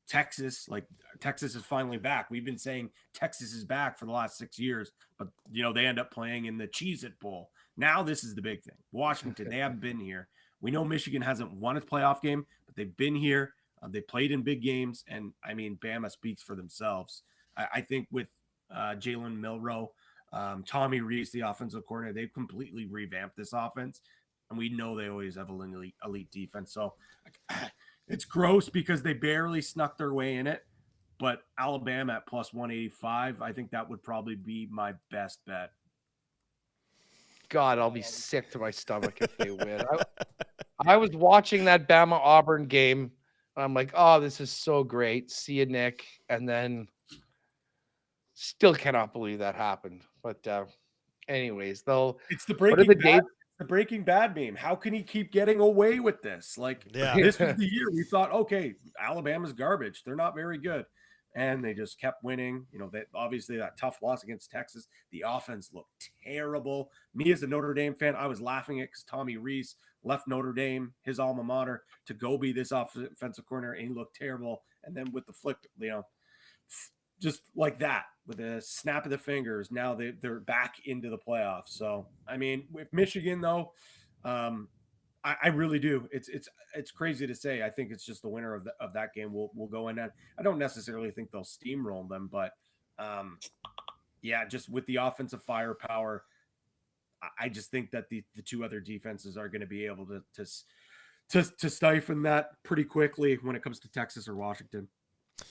Speaker 4: Texas is finally back. We've been saying Texas is back for the last 6 years, but they end up playing in the Cheez-It Bowl. Now this is the big thing. Washington, they haven't been here. We know Michigan hasn't won its playoff game, but they've been here. They played in big games, and I mean, Bama speaks for themselves. I think with Jalen Milroe, Tommy Rees, the offensive coordinator, they've completely revamped this offense, and we know they always have an elite defense. So it's gross because they barely snuck their way in it, but Alabama at plus 185, I think that would probably be my best bet.
Speaker 3: God, I'll be sick to my stomach if they win. I was watching that Bama Auburn game. I'm like, oh, this is so great. See you, Nick. And then still cannot believe that happened. But anyways, though,
Speaker 4: it's the Breaking Bad meme. How can he keep getting away with this? This was the year we thought, okay, Alabama's garbage. They're not very good. And they just kept winning. Obviously that tough loss against Texas, the offense looked terrible. Me as a Notre Dame fan, I was laughing at because Tommy Rees left Notre Dame, his alma mater, to go be this offensive coordinator, and he looked terrible. And then with the flip, just like that, with a snap of the fingers, now they're back into the playoffs. So, I mean, with Michigan, though, I really do. It's crazy to say. I think it's just the winner of that game will go in. And I don't necessarily think they'll steamroll them, but just with the offensive firepower, I just think that the two other defenses are going to be able to stifle that pretty quickly when it comes to Texas or Washington.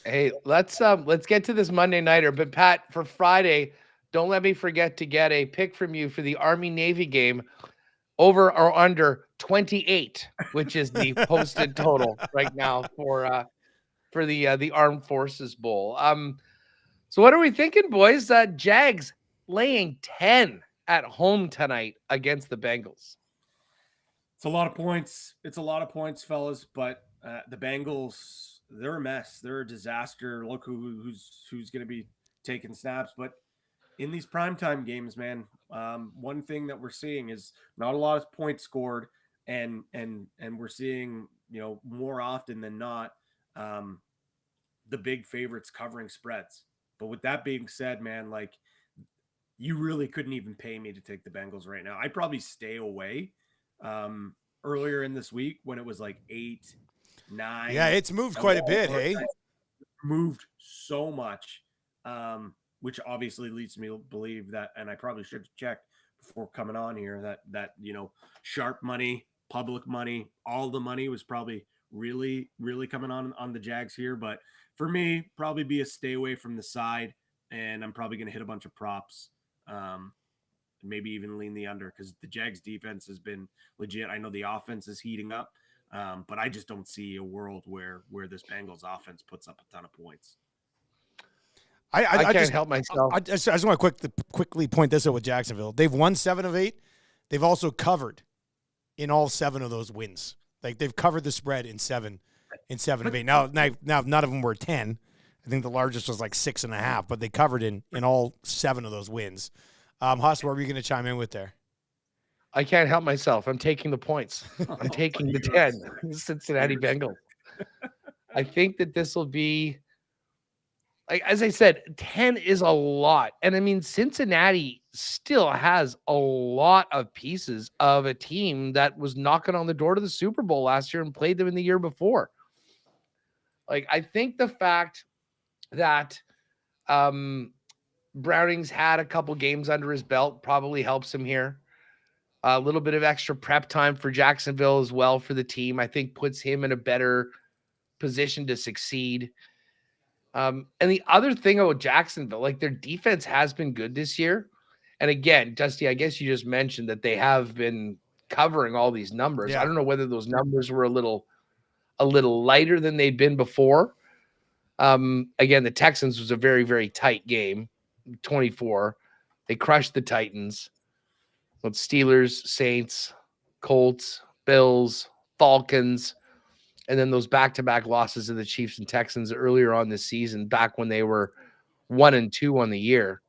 Speaker 3: Hey, let's get to this Monday Nighter. But Pat, for Friday, don't let me forget to get a pick from you for the Army-Navy game. Over or under 28, which is the posted total right now for the Armed Forces Bowl. So what are we thinking, boys? Jags laying 10 at home tonight against the Bengals.
Speaker 4: It's a lot of points. It's a lot of points, fellas. But the Bengals, they're a mess. They're a disaster. Look who's going to be taking snaps, but in these primetime games, man, one thing that we're seeing is not a lot of points scored, and we're seeing, more often than not, the big favorites covering spreads. But with that being said, man, you really couldn't even pay me to take the Bengals right now. I'd probably stay away earlier in this week when it was 8, 9.
Speaker 2: Yeah, it's moved quite a bit, hey?
Speaker 4: Moved so much. Which obviously leads me to believe that, and I probably should have checked before coming on here, that sharp money, public money, all the money was probably really, really coming on the Jags here. But for me, probably be a stay away from the side, and I'm probably going to hit a bunch of props maybe even lean the under because the Jags defense has been legit. I know the offense is heating up, but I just don't see a world where this Bengals offense puts up a ton of points.
Speaker 3: I can't
Speaker 2: just
Speaker 3: help myself.
Speaker 2: I just want to quickly point this out with Jacksonville. They've won 7 of 8. They've also covered in all 7 of those wins. Like they've covered the spread in 7 of 8. Now none of them were 10. I think the largest was like 6.5, but they covered in all 7 of those wins. Hus, what were you going to chime in with there?
Speaker 3: I can't help myself. I'm taking the points. I'm taking the 10. Cincinnati Bengals. I think that this will be, like, as I said, 10 is a lot. And I mean, Cincinnati still has a lot of pieces of a team that was knocking on the door to the Super Bowl last year and played them in the year before. Like, I think the fact that Browning's had a couple games under his belt probably helps him here. A little bit of extra prep time for Jacksonville as well for the team, I think puts him in a better position to succeed. And the other thing about Jacksonville, like their defense has been good this year. And again, Dusty, I guess you just mentioned that they have been covering all these numbers.
Speaker 2: Yeah.
Speaker 3: I don't know whether those numbers were a little lighter than they'd been before. Again, the Texans was a very, very tight game, 24. They crushed the Titans. But Steelers, Saints, Colts, Bills, Falcons, and then those back-to-back losses to the Chiefs and Texans earlier on this season, back when they were 1-2 on the year.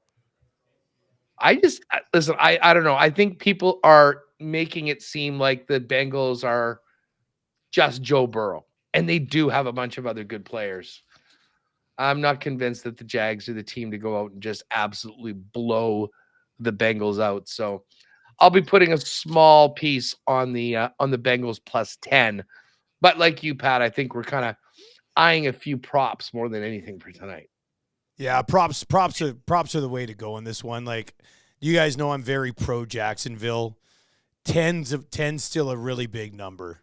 Speaker 3: I don't know. I think people are making it seem like the Bengals are just Joe Burrow, and they do have a bunch of other good players. I'm not convinced that the Jags are the team to go out and just absolutely blow the Bengals out. So I'll be putting a small piece on the Bengals plus 10. But like you, Pat, I think we're kind of eyeing a few props more than anything for tonight.
Speaker 2: Yeah, props are the way to go in this one. Like, you guys know I'm very pro Jacksonville. 10's still a really big number.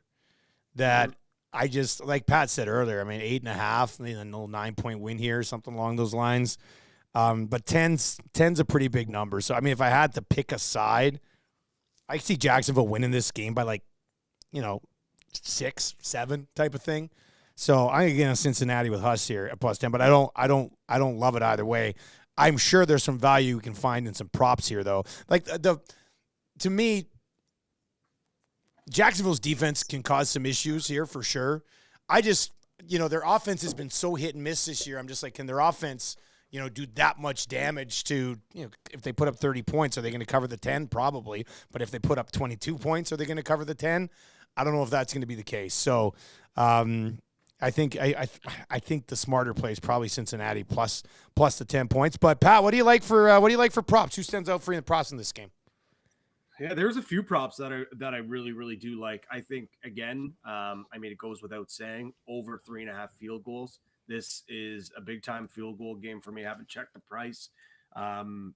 Speaker 2: That I just, like Pat said earlier, I mean 8.5, maybe a little 9-point win here, something along those lines. But 10's a pretty big number. So I mean, if I had to pick a side, I see Jacksonville winning this game by 6, 7 type of thing. So I'm going to Cincinnati with Hus here at plus 10, but I don't love it either way. I'm sure there's some value we can find in some props here though. Like to me, Jacksonville's defense can cause some issues here for sure. I just, their offense has been so hit and miss this year. I'm just like, can their offense, do that much damage to, if they put up 30 points, are they going to cover the 10? Probably. But if they put up 22 points, are they going to cover the 10? I don't know if that's going to be the case. So I think the smarter play is probably Cincinnati plus the 10 points. But Pat, what do you like for props? Who stands out for you in the props in this game?
Speaker 4: Yeah, there's a few props that I really, really do like. I think, again, it goes without saying, over 3.5 field goals. This is a big-time field goal game for me. I haven't checked the price on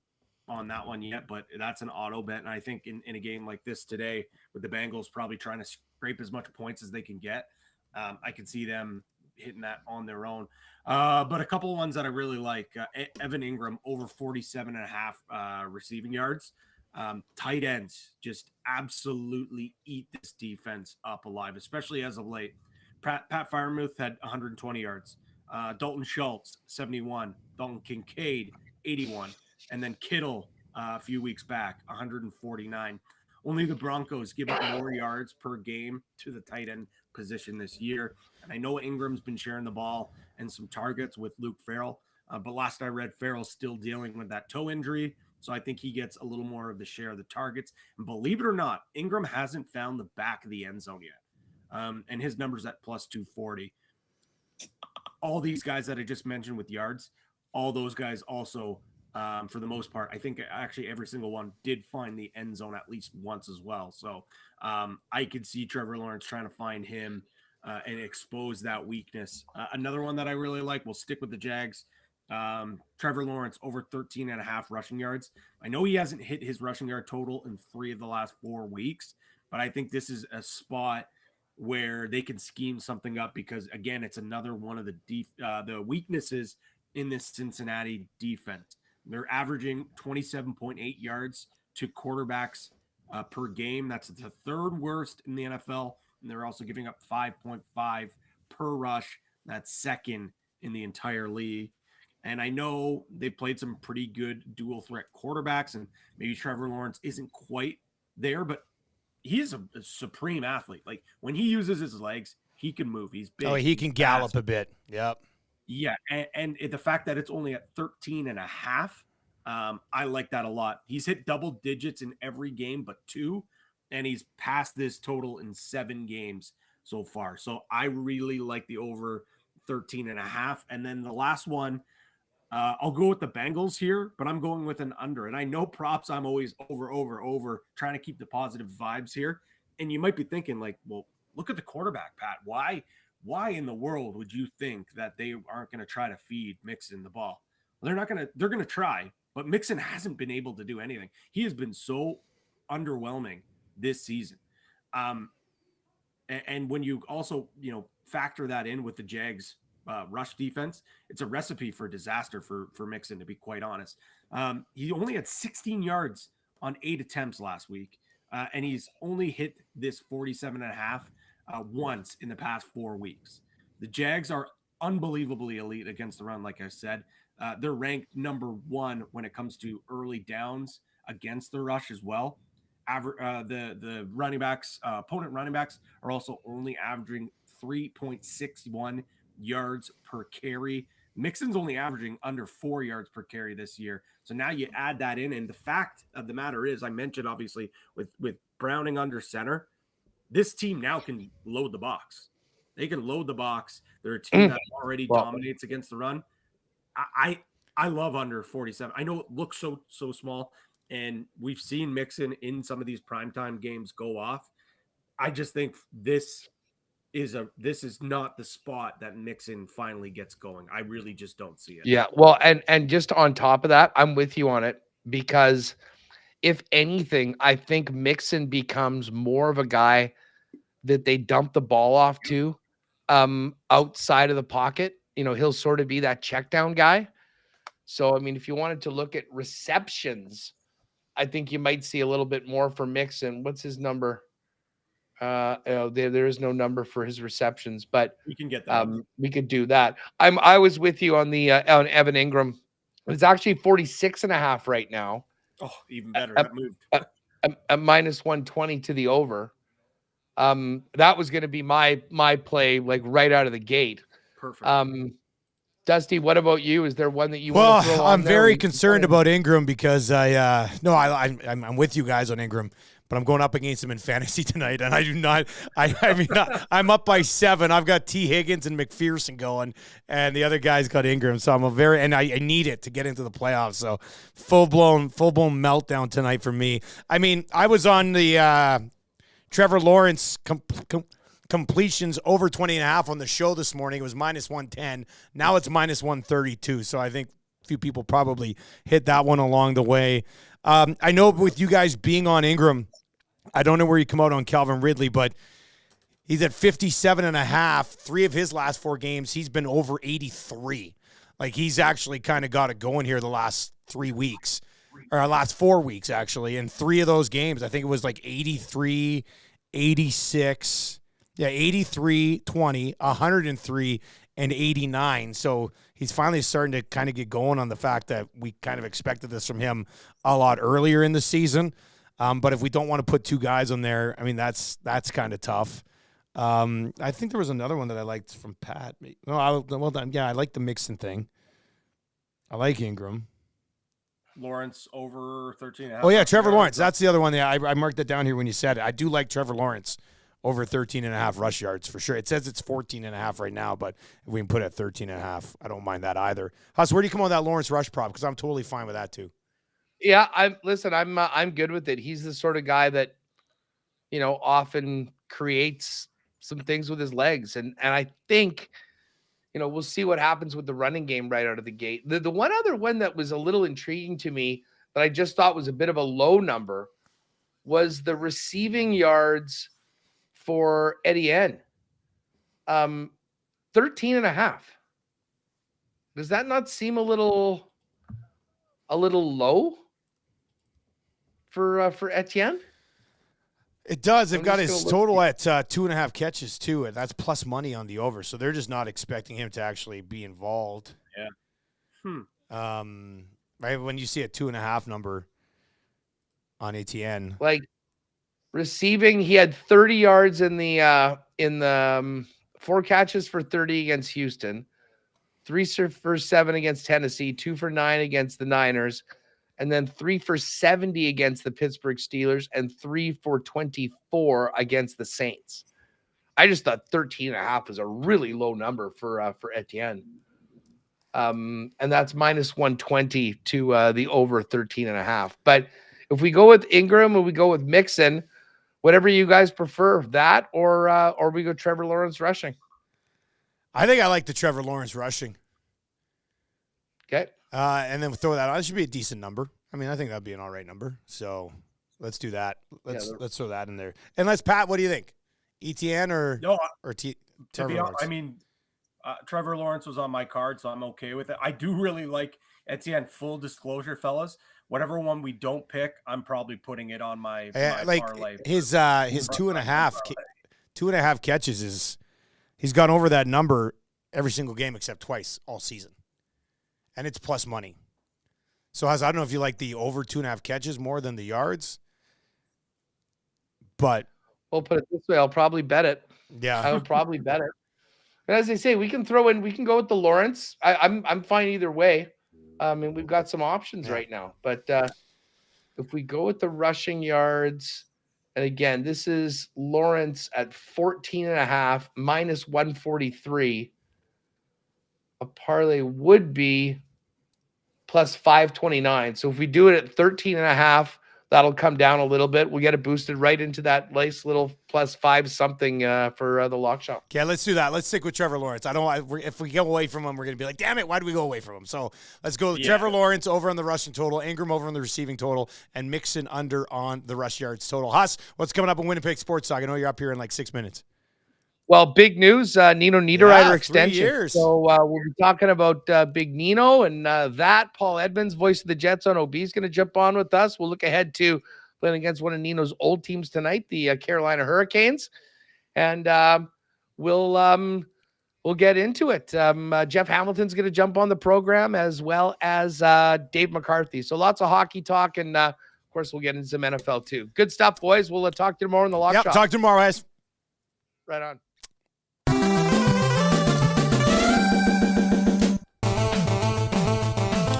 Speaker 4: that one yet, but that's an auto bet. And I think in a game like this today, with the Bengals probably trying to scrape as much points as they can get, I can see them hitting that on their own. But a couple of ones that I really like, Evan Ingram, over 47.5 receiving yards. Tight ends just absolutely eat this defense up alive, especially as of late. Pat Freiermuth had 120 yards. Dalton Schultz, 71. Dalton Kincaid, 81. And then Kittle a few weeks back, 149. Only the Broncos give up more yards per game to the tight end position this year. And I know Ingram's been sharing the ball and some targets with Luke Farrell. But last I read, Farrell's still dealing with that toe injury. So I think he gets a little more of the share of the targets. And believe it or not, Ingram hasn't found the back of the end zone yet. And his number's at plus 240. All these guys that I just mentioned with yards, all those guys also, for the most part, I think actually every single one did find the end zone at least once as well. So I could see Trevor Lawrence trying to find him and expose that weakness. Another one that I really like, we'll stick with the Jags. Trevor Lawrence over 13.5 rushing yards. I know he hasn't hit his rushing yard total in 3 of the last 4 weeks, but I think this is a spot where they can scheme something up because, again, it's another one of the weaknesses in this Cincinnati defense. They're averaging 27.8 yards to quarterbacks per game. That's the third worst in the NFL. And they're also giving up 5.5 per rush. That's second in the entire league. And I know they've played some pretty good dual threat quarterbacks, and maybe Trevor Lawrence isn't quite there, but he's a supreme athlete. Like when he uses his legs, he can move. He's big.
Speaker 2: Oh, he can gallop a bit. Yep.
Speaker 4: Yeah. And the fact that it's only at 13.5, I like that a lot. He's hit double digits in every game but 2, and he's passed this total in 7 games so far. So I really like the over 13.5. And then the last one, I'll go with the Bengals here, but I'm going with an under. And I know props, I'm always over, trying to keep the positive vibes here. And you might be thinking like, well, look at the quarterback, Pat. Why in the world would you think that they aren't going to try to feed Mixon the ball? Well, they're going to try, but Mixon hasn't been able to do anything. He has been so underwhelming this season. And when you also, factor that in with the Jags rush defense, it's a recipe for disaster for Mixon, to be quite honest. He only had 16 yards on 8 attempts last week, and he's only hit this 47.5 once in the past 4 weeks. The Jags are unbelievably elite against the run, like I said. They're ranked number 1 when it comes to early downs against the rush as well. The running backs, opponent running backs, are also only averaging 3.61 yards per carry. Mixon's only averaging under 4 yards per carry this year. So now you add that in, and the fact of the matter is, I mentioned obviously with Browning under center, this team now can load the box. They can load the box. They're a team that already dominates against the run. I love under 47. I know it looks so small, and we've seen Mixon in some of these primetime games go off. I just think this is not the spot that Mixon finally gets going. I really just don't see it.
Speaker 3: Yeah. Well, and just on top of that, I'm with you on it, because if anything, I think Mixon becomes more of a guy that they dump the ball off to outside of the pocket. He'll sort of be that check down guy. So, I mean, if you wanted to look at receptions, I think you might see a little bit more for Mixon. What's his number? There is no number for his receptions, but
Speaker 4: we can get that.
Speaker 3: We could do that. I was with you on the on Evan Ingram. It's actually 46.5 right now.
Speaker 4: Oh, even better. That moved.
Speaker 3: At minus 120 to the over. That was going to be my play, like right out of the gate.
Speaker 4: Perfect.
Speaker 3: Dusty, what about you? Is there one that you want to throw on?
Speaker 2: Well, I'm very concerned about Ingram because I'm with you guys on Ingram, but I'm going up against him in fantasy tonight, and I do not. I'm up by 7. I've got T. Higgins and McPherson going, and the other guy's got Ingram. So I need it to get into the playoffs. So full blown meltdown tonight for me. I mean, I was on the Trevor Lawrence completions over 20.5 on the show this morning. It was minus 110. Now it's minus 132. So I think a few people probably hit that one along the way. I know with you guys being on Ingram, I don't know where you come out on Calvin Ridley, but he's at 57.5. 3 of his last 4 games, he's been over 83. Like, he's actually kind of got it going here the last 3 weeks, or last 4 weeks, actually. In 3 of those games, I think it was like 83, 86. Yeah, 83, 20, 103, and 89. So he's finally starting to kind of get going on the fact that we kind of expected this from him a lot earlier in the season. But if we don't want to put 2 guys on there, I mean, that's kind of tough. I think there was another one that I liked from Pat. No, I like the Mixon thing. I like Ingram.
Speaker 4: Lawrence over 13.5.
Speaker 2: Oh, yeah, Trevor Lawrence. That's the other one. Yeah, I marked that down here when you said it. I do like Trevor Lawrence over 13.5 rush yards for sure. It says it's 14.5 right now, but if we can put it at 13.5, I don't mind that either. Hus, where do you come on that Lawrence rush prop? Because I'm totally fine with that too.
Speaker 3: Yeah, I'm good with it. He's the sort of guy that, often creates some things with his legs, and I think, we'll see what happens with the running game right out of the gate. The one other one that was a little intriguing to me that I just thought was a bit of a low number was the receiving yards for Etienne. 13.5. Does that not seem a little low for Etienne?
Speaker 2: It does. They've
Speaker 3: I'm
Speaker 2: got
Speaker 3: just
Speaker 2: his
Speaker 3: gonna look
Speaker 2: total at 2.5 catches too, and that's plus money on the over. So they're just not expecting him to actually be involved.
Speaker 4: Yeah.
Speaker 2: Right when you see a 2.5 number on Etienne,
Speaker 3: Like receiving, he had 30 yards in the 4 catches for 30 against Houston, 3 for 7 against Tennessee, 2 for 9 against the Niners, and then 3 for 70 against the Pittsburgh Steelers and 3 for 24 against the Saints. I just thought 13.5 was a really low number for Etienne. And that's minus 120 to the over 13.5. But if we go with Ingram or we go with Mixon, whatever you guys prefer, that or we go Trevor Lawrence rushing.
Speaker 2: I think I like the Trevor Lawrence rushing.
Speaker 3: Okay.
Speaker 2: And then throw that on. It should be a decent number. I mean, I think that'd be an all right number. So let's do that. Let's throw that in there. And Pat, what do you think? Etienne or Trevor Lawrence?
Speaker 4: I mean, Trevor Lawrence was on my card, so I'm okay with it. I do really like Etienne. Full disclosure, fellas, whatever one we don't pick, I'm probably putting it on my parlay.
Speaker 2: His 2.5 catches is he's gone over that number every single game except twice all season, and it's plus money. So I don't know if you like the over 2.5 catches more than the yards, but
Speaker 3: we'll put it this way: I'll probably bet it.
Speaker 2: Yeah,
Speaker 3: I would probably bet it. But as I say, we can go with the Lawrence. I'm fine either way. I mean, we've got some options right now. But if we go with the rushing yards, and again, this is Lawrence at 14.5 minus 143. A parlay would be plus 529. So if we do it at 13.5, that'll come down a little bit. We'll get it boosted right into that nice little plus 5 something for the lock shop.
Speaker 2: Yeah, let's do that. Let's stick with Trevor Lawrence. If we go away from him, we're going to be like, damn it, why did we go away from him? So let's go Trevor Lawrence over on the rushing total, Ingram over on the receiving total, and Mixon under on the rush yards total. Hus, what's coming up in Winnipeg Sports Talk? I know you're up here in like 6 minutes.
Speaker 3: Well, big news, Nino Niederreiter extension.
Speaker 2: 3 years.
Speaker 3: So we'll be talking about Big Nino and that. Paul Edmonds, voice of the Jets on OB, is going to jump on with us. We'll look ahead to playing against one of Nino's old teams tonight, the Carolina Hurricanes. And we'll get into it. Jeff Hamilton's going to jump on the program as well as Dave McCarthy. So lots of hockey talk. And, of course, we'll get into some NFL too. Good stuff, boys. We'll talk to you tomorrow in the lock shop.
Speaker 2: Talk tomorrow, guys.
Speaker 3: Right on.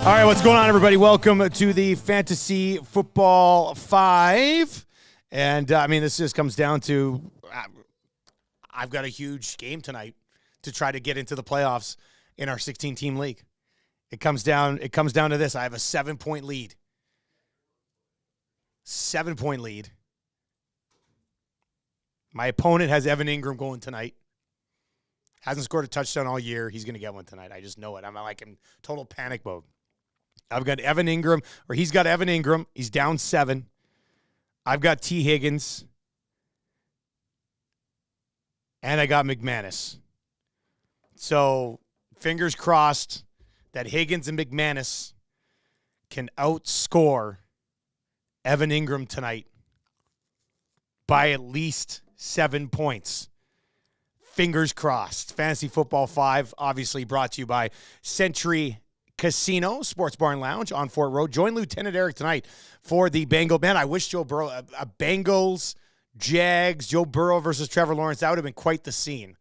Speaker 2: All right, what's going on, everybody? Welcome to the Fantasy Football 5. And, I mean, this just comes down to I've got a huge game tonight to try to get into the playoffs in our 16-team league. It comes down to this. I have a 7-point lead. 7-point lead. My opponent has Evan Ingram going tonight. Hasn't scored a touchdown all year. He's going to get one tonight. I just know it. I'm like in total panic mode. I've got Evan Ingram, or he's got Evan Ingram. He's down 7. I've got T. Higgins. And I got McManus. So, fingers crossed that Higgins and McManus can outscore Evan Ingram tonight by at least 7 points. Fingers crossed. Fantasy Football 5, obviously brought to you by Century Casino, Sports Bar and Lounge on Fort Road. Join Lieutenant Eric tonight for the Bengals. Man, I wish Joe Burrow, a Bengals, Jags, Joe Burrow versus Trevor Lawrence, that would have been quite the scene.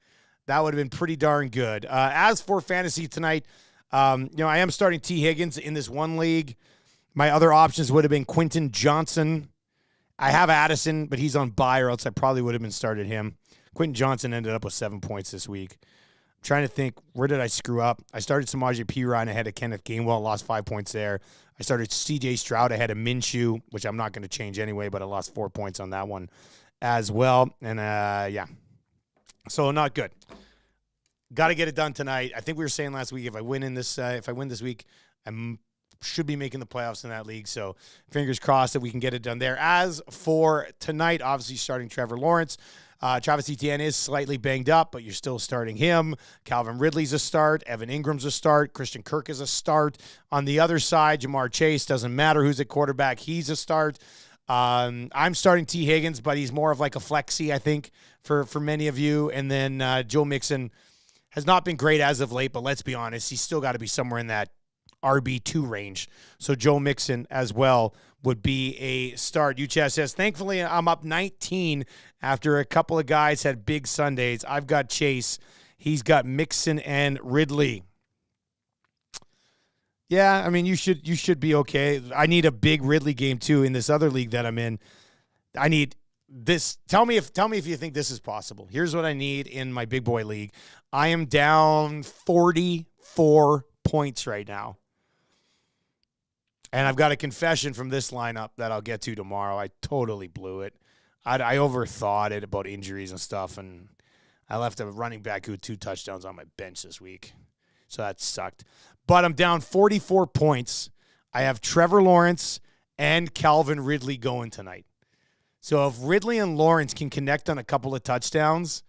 Speaker 2: That would have been pretty darn good. As for fantasy tonight, I am starting T. Higgins in this one league. My other options would have been Quentin Johnson. I have Addison, but he's on bye, or else I probably would have been started him. Quentin Johnson ended up with 7 points this week. I'm trying to think, where did I screw up? I started Samaje Perine ahead of Kenneth Gainwell, lost 5 points there. I started C.J. Stroud ahead of Minshew, which I'm not going to change anyway, but I lost 4 points on that one as well. And, so not good. Got to get it done tonight. I think we were saying last week, if I win this week, I should be making the playoffs in that league. So fingers crossed that we can get it done there. As for tonight, obviously starting Trevor Lawrence. Travis Etienne is slightly banged up, but you're still starting him. Calvin Ridley's a start. Evan Ingram's a start. Christian Kirk is a start. On the other side, Jamar Chase, doesn't matter who's at quarterback. He's a start. I'm starting T. Higgins, but he's more of like a flexi, I think, for many of you. And then Joe Mixon has not been great as of late, but let's be honest, he's still got to be somewhere in that RB2 range. So Joe Mixon as well would be a start. UChess says, thankfully, I'm up 19 after a couple of guys had big Sundays. I've got Chase. He's got Mixon and Ridley. Yeah, I mean, you should be okay. I need a big Ridley game, too, in this other league that I'm in. I need this. Tell me if you think this is possible. Here's what I need in my big boy league. I am down 44 points right now. And I've got a confession from this lineup that I'll get to tomorrow. I totally blew it. I overthought it about injuries and stuff, and I left a running back who had 2 touchdowns on my bench this week. So that sucked. But I'm down 44 points. I have Trevor Lawrence and Calvin Ridley going tonight. So if Ridley and Lawrence can connect on a couple of touchdowns,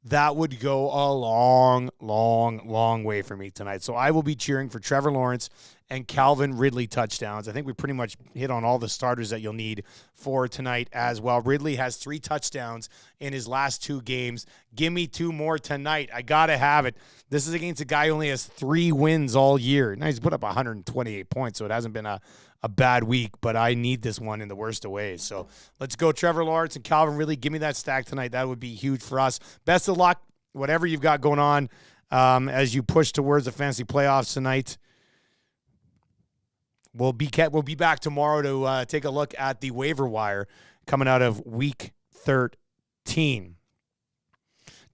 Speaker 2: that would go a long, long, long way for me tonight. So I will be cheering for Trevor Lawrence and Calvin Ridley touchdowns. I think we pretty much hit on all the starters that you'll need for tonight as well. Ridley has 3 touchdowns in his last 2 games. Give me 2 more tonight. I got to have it. This is against a guy who only has 3 wins all year. Now he's put up 128 points, so it hasn't been a bad week, but I need this one in the worst of ways. So let's go Trevor Lawrence and Calvin Ridley. Give me that stack tonight. That would be huge for us. Best of luck, whatever you've got going on as you push towards the fantasy playoffs tonight. We'll be back tomorrow to take a look at the waiver wire coming out of Week 13.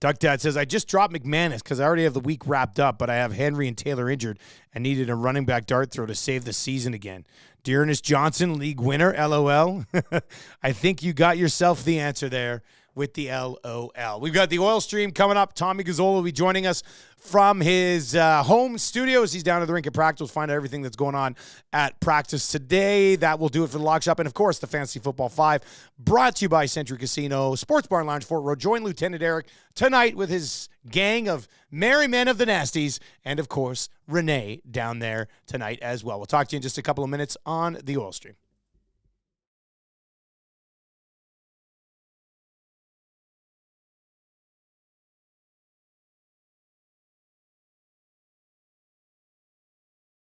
Speaker 2: Duck Dad says, I just dropped McManus because I already have the week wrapped up, but I have Henry and Taylor injured and needed a running back dart throw to save the season again. Dearness Johnson, league winner, LOL. I think you got yourself the answer there with the LOL. We've got the oil stream coming up. Tommy Gazzola will be joining us from his home studios. He's down at the rink at practice. We'll find out everything that's going on at practice today. That will do it for the Lock Shop. And, of course, the Fantasy Football 5 brought to you by Century Casino, Sports Bar and Lounge, Fort Road. Join Lieutenant Eric tonight with his gang of merry men of the Nasties and, of course, Renee down there tonight as well. We'll talk to you in just a couple of minutes on the oil stream.